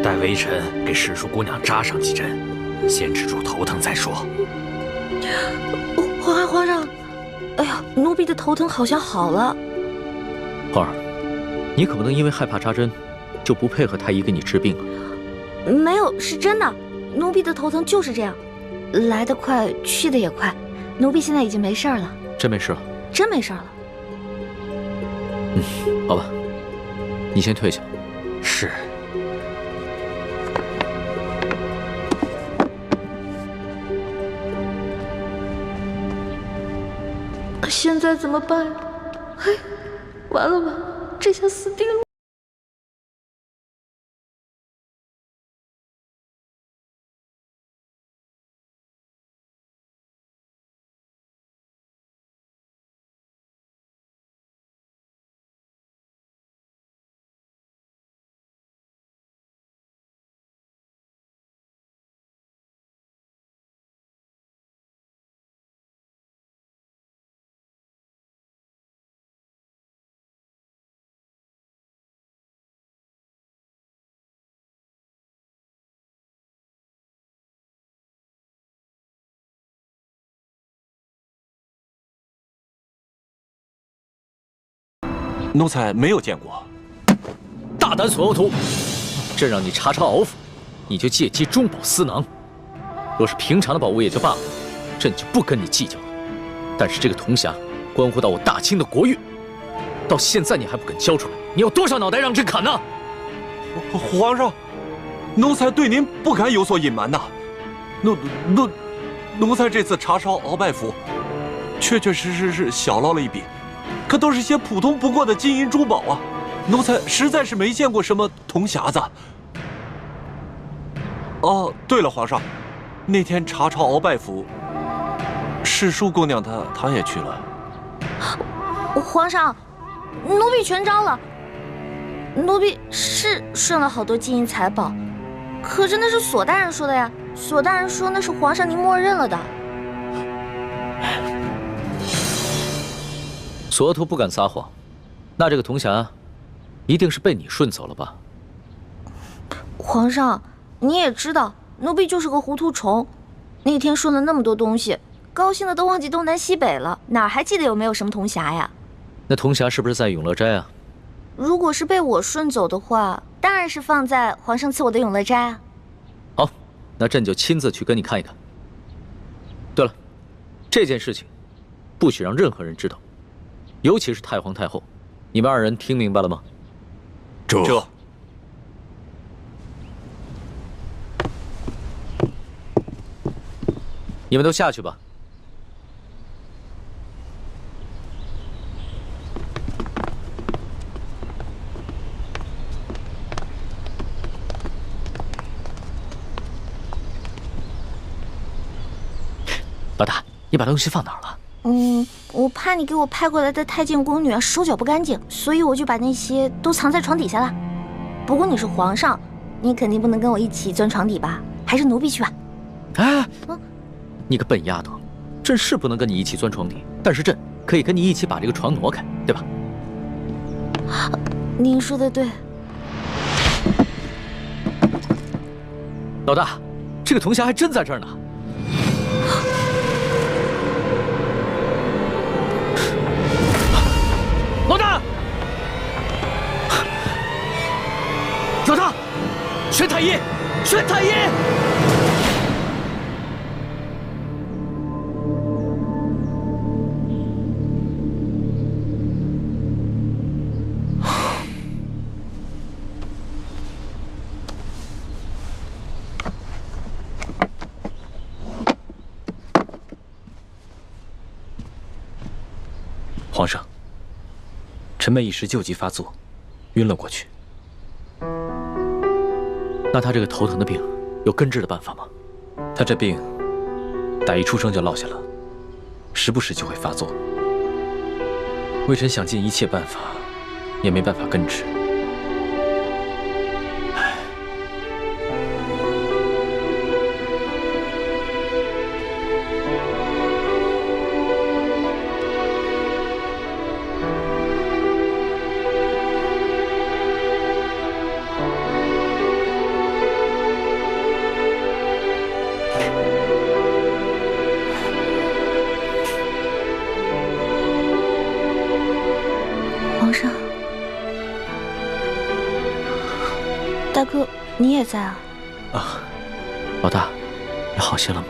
待微臣给世淑姑娘扎上几针，先止住头疼再说。皇上，哎呀，奴婢的头疼好像好了。皇儿，你可不能因为害怕扎针，就不配合太医给你治病啊！没有，是真的，奴婢的头疼就是这样，来得快，去得也快。奴婢现在已经没事了。真没事了？真没事了。好吧，你先退下。是。现在怎么办呀？嘿，完了完了，这下死定了！奴才没有见过。大胆索额图，朕让你查抄敖府，你就借机中饱私囊。若是平常的宝物也就罢了，朕就不跟你计较了。但是这个铜匣关乎到我大清的国运，到现在你还不肯交出来，你有多少脑袋让朕砍呢？皇上，奴才对您不敢有所隐瞒呐。奴才这次查抄鳌拜府，确实是小捞了一笔。可都是些普通不过的金银珠宝啊，奴才实在是没见过什么铜匣子。哦，对了，皇上，那天查抄鳌拜府，世淑姑娘她也去了。皇上，奴婢全招了。奴婢是顺了好多金银财宝，可是那是索大人说的呀。索大人说那是皇上您默认了的。索额图不敢撒谎，那这个铜匣一定是被你顺走了吧？皇上，你也知道，奴婢就是个糊涂虫。那天顺了那么多东西，高兴的都忘记东南西北了，哪还记得有没有什么铜匣呀？那铜匣是不是在永乐斋啊？如果是被我顺走的话，当然是放在皇上赐我的永乐斋啊。好，那朕就亲自去跟你看一看。对了，这件事情不许让任何人知道。尤其是太皇太后，你们二人听明白了吗？这，你们都下去吧。老大，你把东西放哪儿了？我怕你给我派过来的太监宫女手脚不干净，所以我就把那些都藏在床底下了。不过你是皇上，你肯定不能跟我一起钻床底吧？还是奴婢去吧。哎，你个笨丫头，朕是不能跟你一起钻床底，但是朕可以跟你一起把这个床挪开，对吧？您说的对。老大，这个铜匣还真在这儿呢。老大，老大，宣太医，宣太医！皇上，臣妹一时旧疾发作，晕了过去。那他这个头疼的病，有根治的办法吗？他这病，打一出生就落下了，时不时就会发作。微臣想尽一切办法，也没办法根治。皇上，大哥，你也在啊？啊，老大，你好些了吗？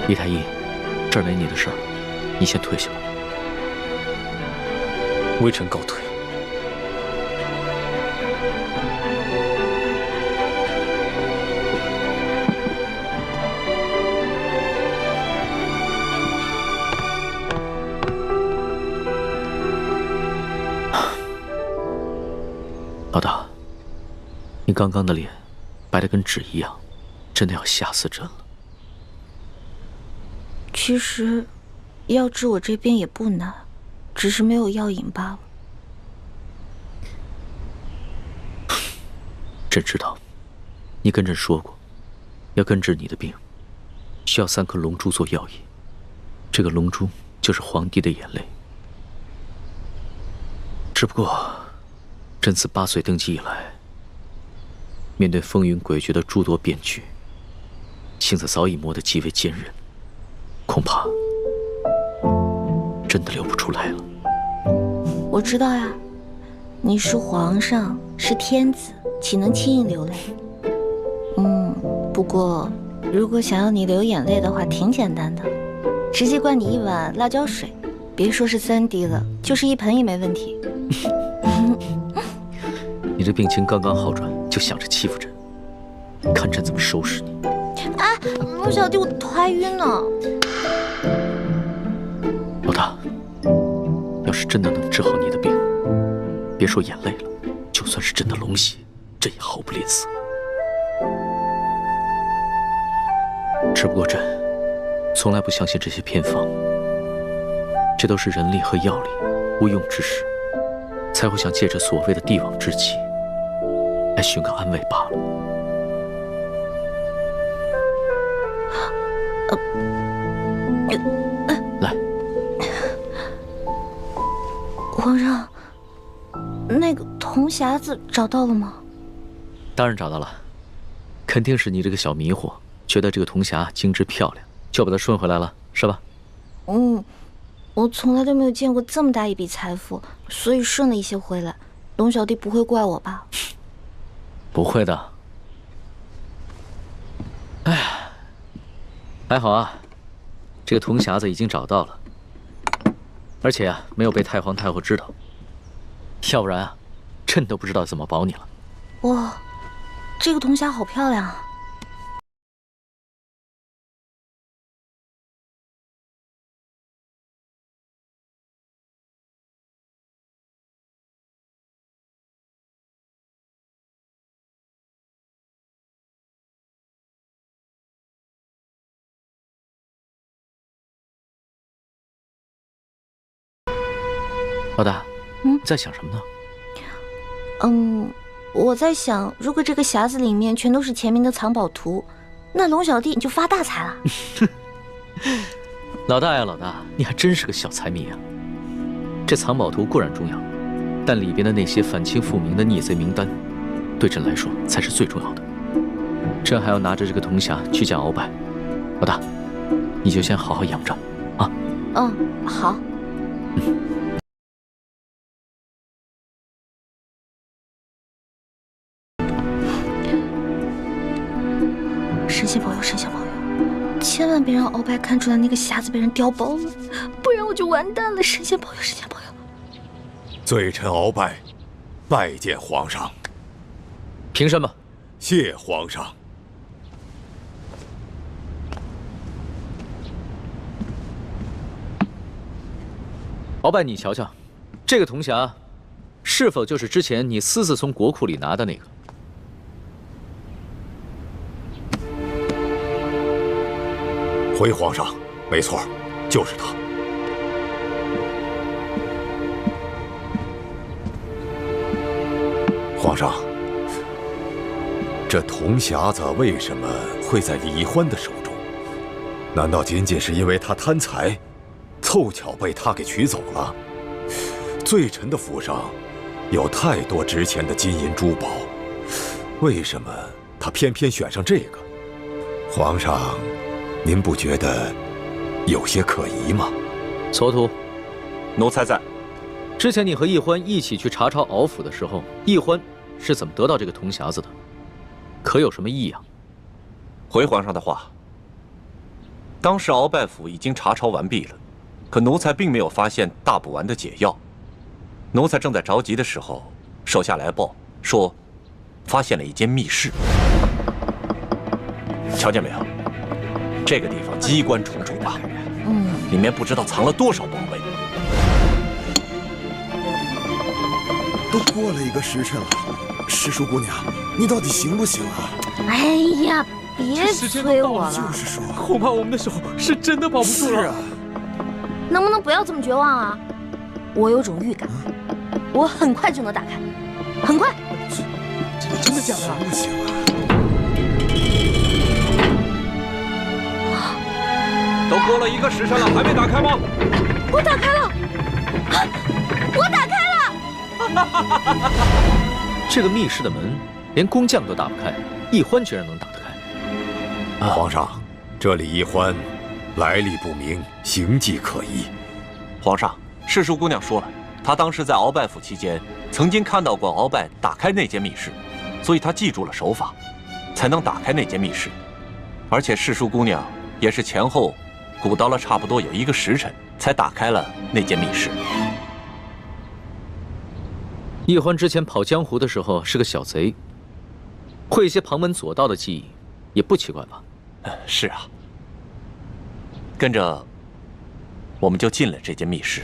李太医，这儿没你的事儿，你先退下吧。微臣告退。老大，你刚刚的脸白得跟纸一样，真的要吓死朕了。其实，要治我这边也不难，只是没有药引罢了。朕知道，你跟朕说过，要根治你的病，需要3颗龙珠做药引。这个龙珠就是皇帝的眼泪。只不过，朕自8岁登基以来，面对风云诡谲的诸多变局，性子早已磨得极为坚韧，恐怕真的流不出来了。我知道呀，你是皇上，是天子，岂能轻易流泪？不过如果想要你流眼泪的话，挺简单的，直接灌你1碗辣椒水，别说是3滴了，就是1盆也没问题。你这病情刚刚好转，就想着欺负朕，看朕怎么收拾你！哎，龙小弟，我头还晕呢。老大，要是真的能治好你的病，别说眼泪了，就算是朕的龙血，朕也毫不吝啬。只不过朕从来不相信这些偏方，这都是人力和药力无用之时，才会想借着所谓的帝王之气来寻个安慰罢了。来，皇上，那个铜匣子找到了吗？当然找到了，肯定是你这个小迷糊，觉得这个铜匣精致漂亮，就把它顺回来了，是吧？我从来都没有见过这么大一笔财富，所以顺了一些回来。龙小弟不会怪我吧？不会的。哎，还好啊，这个铜匣子已经找到了，而且啊，没有被太皇太后知道，要不然啊，朕都不知道怎么保你了。哇，这个铜匣好漂亮啊！老大，你在想什么呢？我在想，如果这个匣子里面全都是钱明的藏宝图，那龙小弟你就发大财了。老大呀，老大，你还真是个小财迷啊！这藏宝图固然重要，但里边的那些反清复明的逆贼名单，对朕来说才是最重要的。朕还要拿着这个铜匣去见鳌拜。老大，你就先好好养着啊。好。神仙保佑，神仙保佑！千万别让鳌拜看出来那个匣子被人调包了，不然我就完蛋了。神仙保佑，神仙保佑！罪臣鳌拜，拜见皇上。平身吧。谢皇上。鳌拜，你瞧瞧，这个铜匣，是否就是之前你私自从国库里拿的那个？回皇上，没错，就是他。皇上，这铜匣子为什么会在李欢的手中？难道仅仅是因为他贪财，凑巧被他给取走了？罪臣的府上有太多值钱的金银珠宝，为什么他偏偏选上这个？皇上，您不觉得有些可疑吗？蹉跎，奴才在。之前你和奕欢一起去查抄敖府的时候，奕欢是怎么得到这个铜匣子的？可有什么异样？回皇上的话，当时鳌拜府已经查抄完毕了，可奴才并没有发现大补丸的解药。奴才正在着急的时候，手下来报说，发现了一间密室。瞧见没有？这个地方机关重重啊，里面不知道藏了多少宝贝。都过了1个时辰了，师叔姑娘，你到底行不行啊？哎呀，别催我了。就是说，恐怕我们的手是真的保不住了。是啊，能不能不要这么绝望啊？我有种预感，我很快就能打开，很快。真的假的？行不行啊？都过了1个时辰了，还没打开吗？我打开了，我打开了。这个密室的门，连工匠都打不开，奕欢居然能打得开。皇上，这李奕欢来历不明，行迹可疑。皇上，世淑姑娘说了，她当时在鳌拜府期间，曾经看到过鳌拜打开那间密室，所以她记住了手法，才能打开那间密室。而且世淑姑娘也是前后鼓捣了差不多有1个时辰，才打开了那间密室。奕欢之前跑江湖的时候是个小贼，会一些旁门左道的技艺，也不奇怪吧？是啊。跟着，我们就进了这间密室。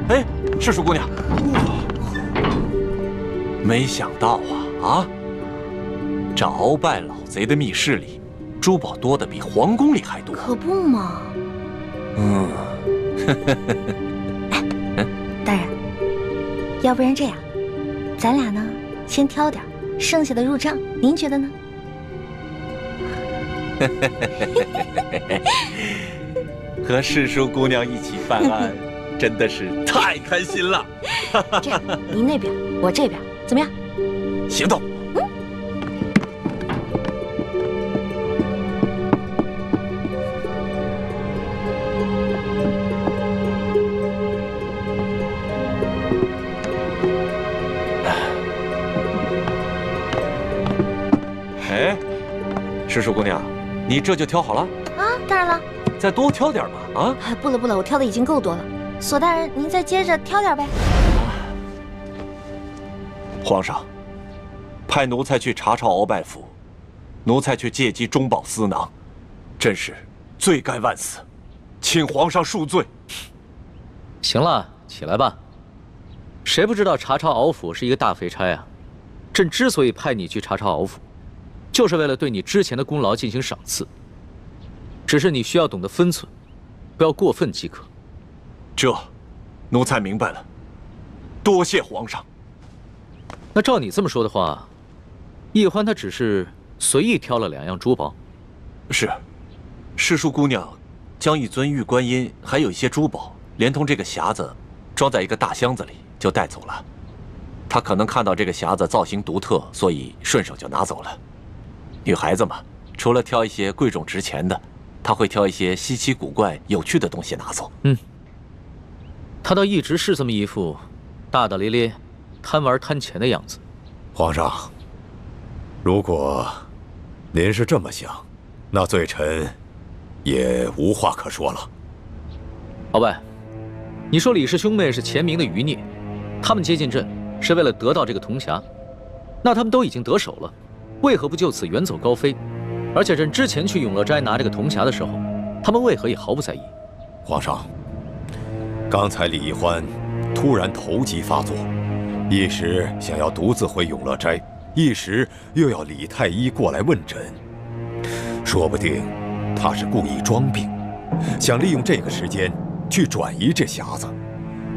哎，世淑姑娘，没想到啊，这鳌拜老贼的密室里，珠宝多的比皇宫里还多。可不嘛。大人，要不然这样，咱俩呢先挑点，剩下的入账，您觉得呢？和世淑姑娘一起犯案，真的是太开心了。这样，您那边，我这边，怎么样？行动。哎，世淑姑娘，你这就挑好了？啊，当然了。再多挑点吧，啊！不了不了，我挑的已经够多了。索大人，您再接着挑点呗。皇上，派奴才去查抄鳌拜府，奴才却借机中饱私囊，真是罪该万死，请皇上恕罪。行了，起来吧。谁不知道查抄敖府是一个大肥差啊？朕之所以派你去查抄敖府，就是为了对你之前的功劳进行赏赐。只是你需要懂得分寸，不要过分即可。这，奴才明白了，多谢皇上。那照你这么说的话，奕欢他只是随意挑了2样珠宝。是，世淑姑娘将一尊玉观音，还有一些珠宝，连同这个匣子，装在一个大箱子里就带走了。她可能看到这个匣子造型独特，所以顺手就拿走了。女孩子嘛，除了挑一些贵重值钱的，她会挑一些稀奇古怪、有趣的东西拿走。她倒一直是这么一副大大咧咧、贪玩贪钱的样子。皇上，如果您是这么想，那罪臣也无话可说了。鳌拜，你说李氏兄妹是前明的余孽，他们接近朕是为了得到这个铜匣，那他们都已经得手了，为何不就此远走高飞？而且朕之前去永乐斋拿这个铜匣的时候，他们为何也毫不在意？皇上，刚才李易欢突然头疾发作，一时想要独自回永乐斋，一时又要李太医过来问诊，说不定他是故意装病，想利用这个时间去转移这匣子，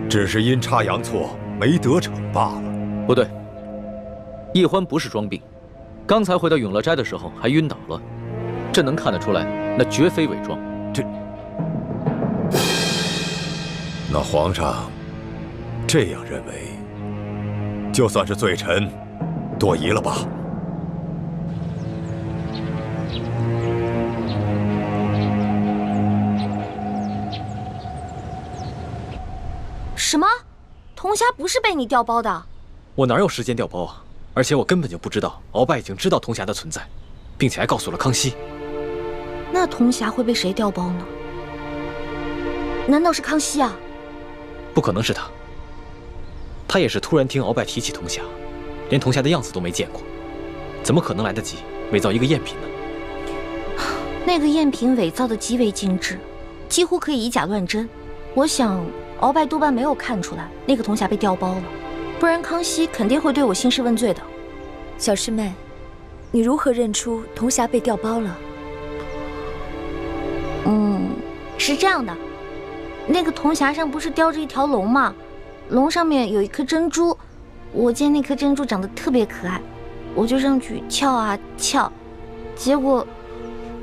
只是阴差阳错没得逞罢了。不对，易欢不是装病，刚才回到永乐斋的时候还晕倒了，朕能看得出来，那绝非伪装。那皇上这样认为，就算是罪臣，多疑了吧？什么？铜匣不是被你调包的？我哪有时间调包啊？而且我根本就不知道鳌拜已经知道铜匣的存在，并且还告诉了康熙。那铜匣会被谁调包呢？难道是康熙啊？不可能是他，他也是突然听鳌拜提起铜匣，连铜匣的样子都没见过，怎么可能来得及伪造一个赝品呢？那个赝品伪造的极为精致，几乎可以以假乱真。我想鳌拜多半没有看出来那个铜匣被调包了，不然康熙肯定会对我兴师问罪的。小师妹，你如何认出铜匣被调包了？是这样的，那个铜匣上不是雕着一条龙吗？龙上面有一颗珍珠，我见那颗珍珠长得特别可爱，我就上去撬啊撬，结果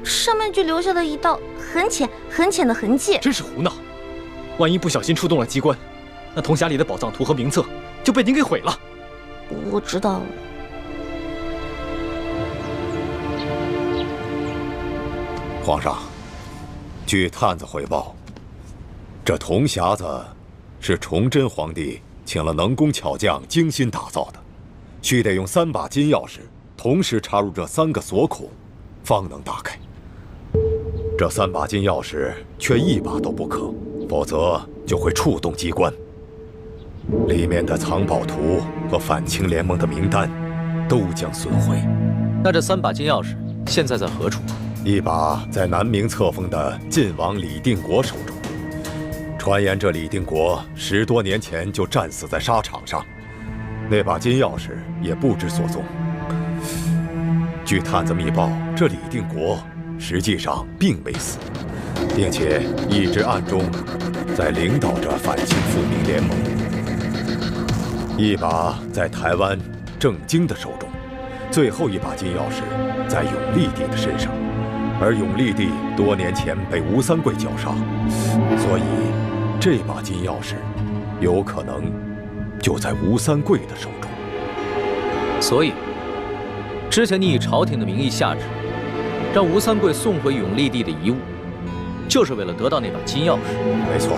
上面就留下了一道很浅很浅的痕迹。真是胡闹！万一不小心触动了机关，那铜匣里的宝藏图和名册就被您给毁了。我知道了。皇上，据探子回报，这铜匣子是崇祯皇帝请了能工巧匠精心打造的，须得用3把金钥匙同时插入这3个锁孔，方能打开。这3把金钥匙却1把都不可，否则就会触动机关。里面的藏宝图和反清联盟的名单都将损毁。那这3把金钥匙现在在何处？一把在南明册封的晋王李定国手中。传言这李定国10多年前就战死在沙场上，那把金钥匙也不知所踪。据探子密报，这李定国实际上并没死，并且一直暗中在领导着反清复明联盟。一把在台湾郑经的手中，最后一把金钥匙在永历帝的身上，而永历帝多年前被吴三桂绞杀，所以这把金钥匙有可能就在吴三桂的手中。所以之前你以朝廷的名义下旨，让吴三桂送回永历帝的遗物，就是为了得到那把金钥匙。没错，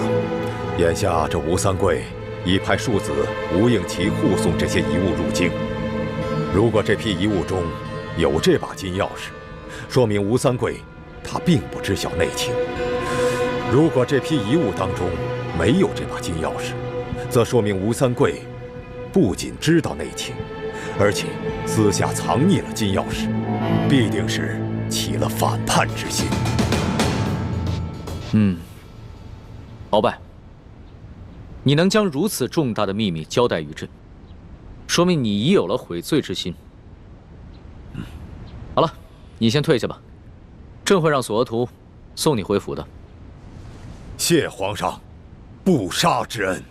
眼下这吴三桂已派庶子吴应奇护送这些遗物入京。如果这批遗物中有这把金钥匙，说明吴三桂他并不知晓内情；如果这批遗物当中没有这把金钥匙，则说明吴三桂不仅知道内情，而且私下藏匿了金钥匙，必定是起了反叛之心。鳌拜，你能将如此重大的秘密交代于朕，说明你已有了悔罪之心。好了，你先退下吧，朕会让索额图送你回府的。谢皇上不杀之恩。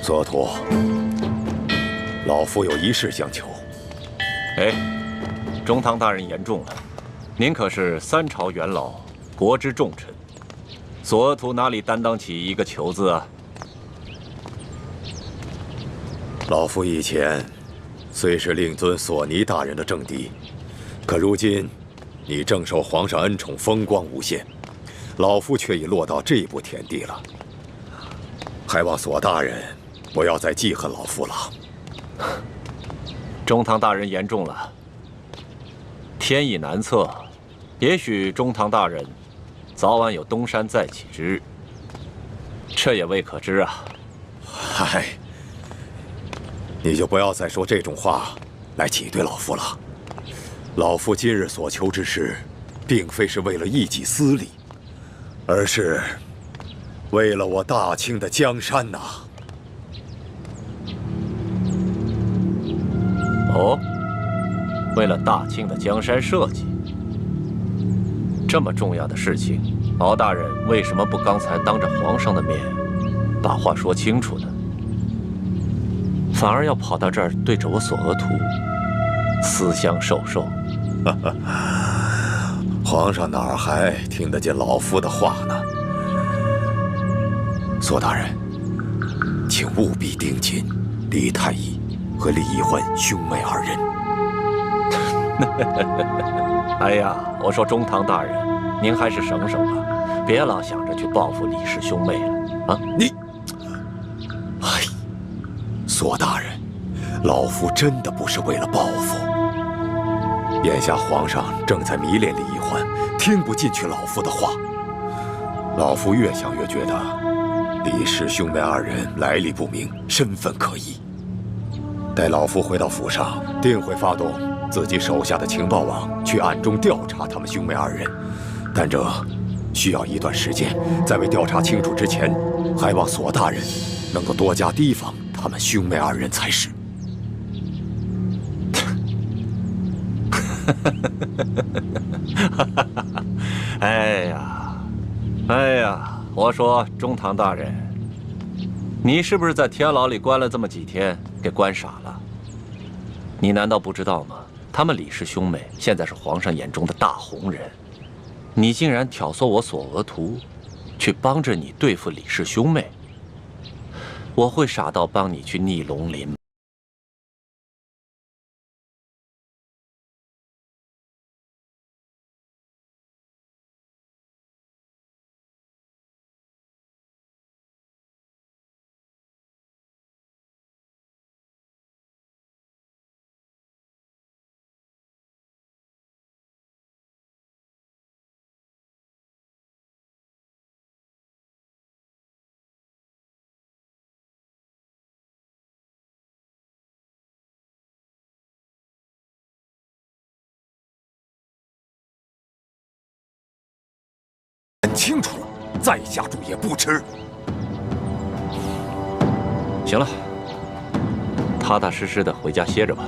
索额图，老夫有一事相求。哎，中堂大人言重了，您可是3朝元老，国之重臣，索额图哪里担当起一个求字啊？老夫以前虽是令尊索尼大人的政敌，可如今你正受皇上恩宠，风光无限，老夫却已落到这步田地了。还望索大人不要再记恨老夫了。中堂大人言重了，天意难测，也许中堂大人早晚有东山再起之日。这也未可知啊。嗨，你就不要再说这种话来挤兑老夫了。老夫今日所求之事，并非是为了一己私利，而是为了我大清的江山呐。哦，为了大清的江山社稷，这么重要的事情，敖大人为什么不刚才当着皇上的面把话说清楚呢？反而要跑到这儿对着我索额图私相授受。皇上哪儿还听得见老夫的话呢？索大人，请务必盯紧李太医和李易欢兄妹二人。哎呀，我说中堂大人，您还是省省吧，别老想着去报复李氏兄妹了啊！你，哎，索大人，老夫真的不是为了报复。眼下皇上正在迷恋李易欢，听不进去老夫的话。老夫越想越觉得李氏兄妹二人来历不明，身份可疑。待老夫回到府上，定会发动自己手下的情报网去暗中调查他们兄妹二人，但这需要一段时间。在未调查清楚之前，还望索大人能够多加提防他们兄妹二人才是。哎呀，我说中堂大人，你是不是在天牢里关了这么几天，给关傻了？你难道不知道吗？他们李氏兄妹现在是皇上眼中的大红人，你竟然挑唆我索额图，去帮着你对付李氏兄妹，我会傻到帮你去逆龙鳞吗？很清楚了，再下注也不迟。行了，踏踏实实的回家歇着吧。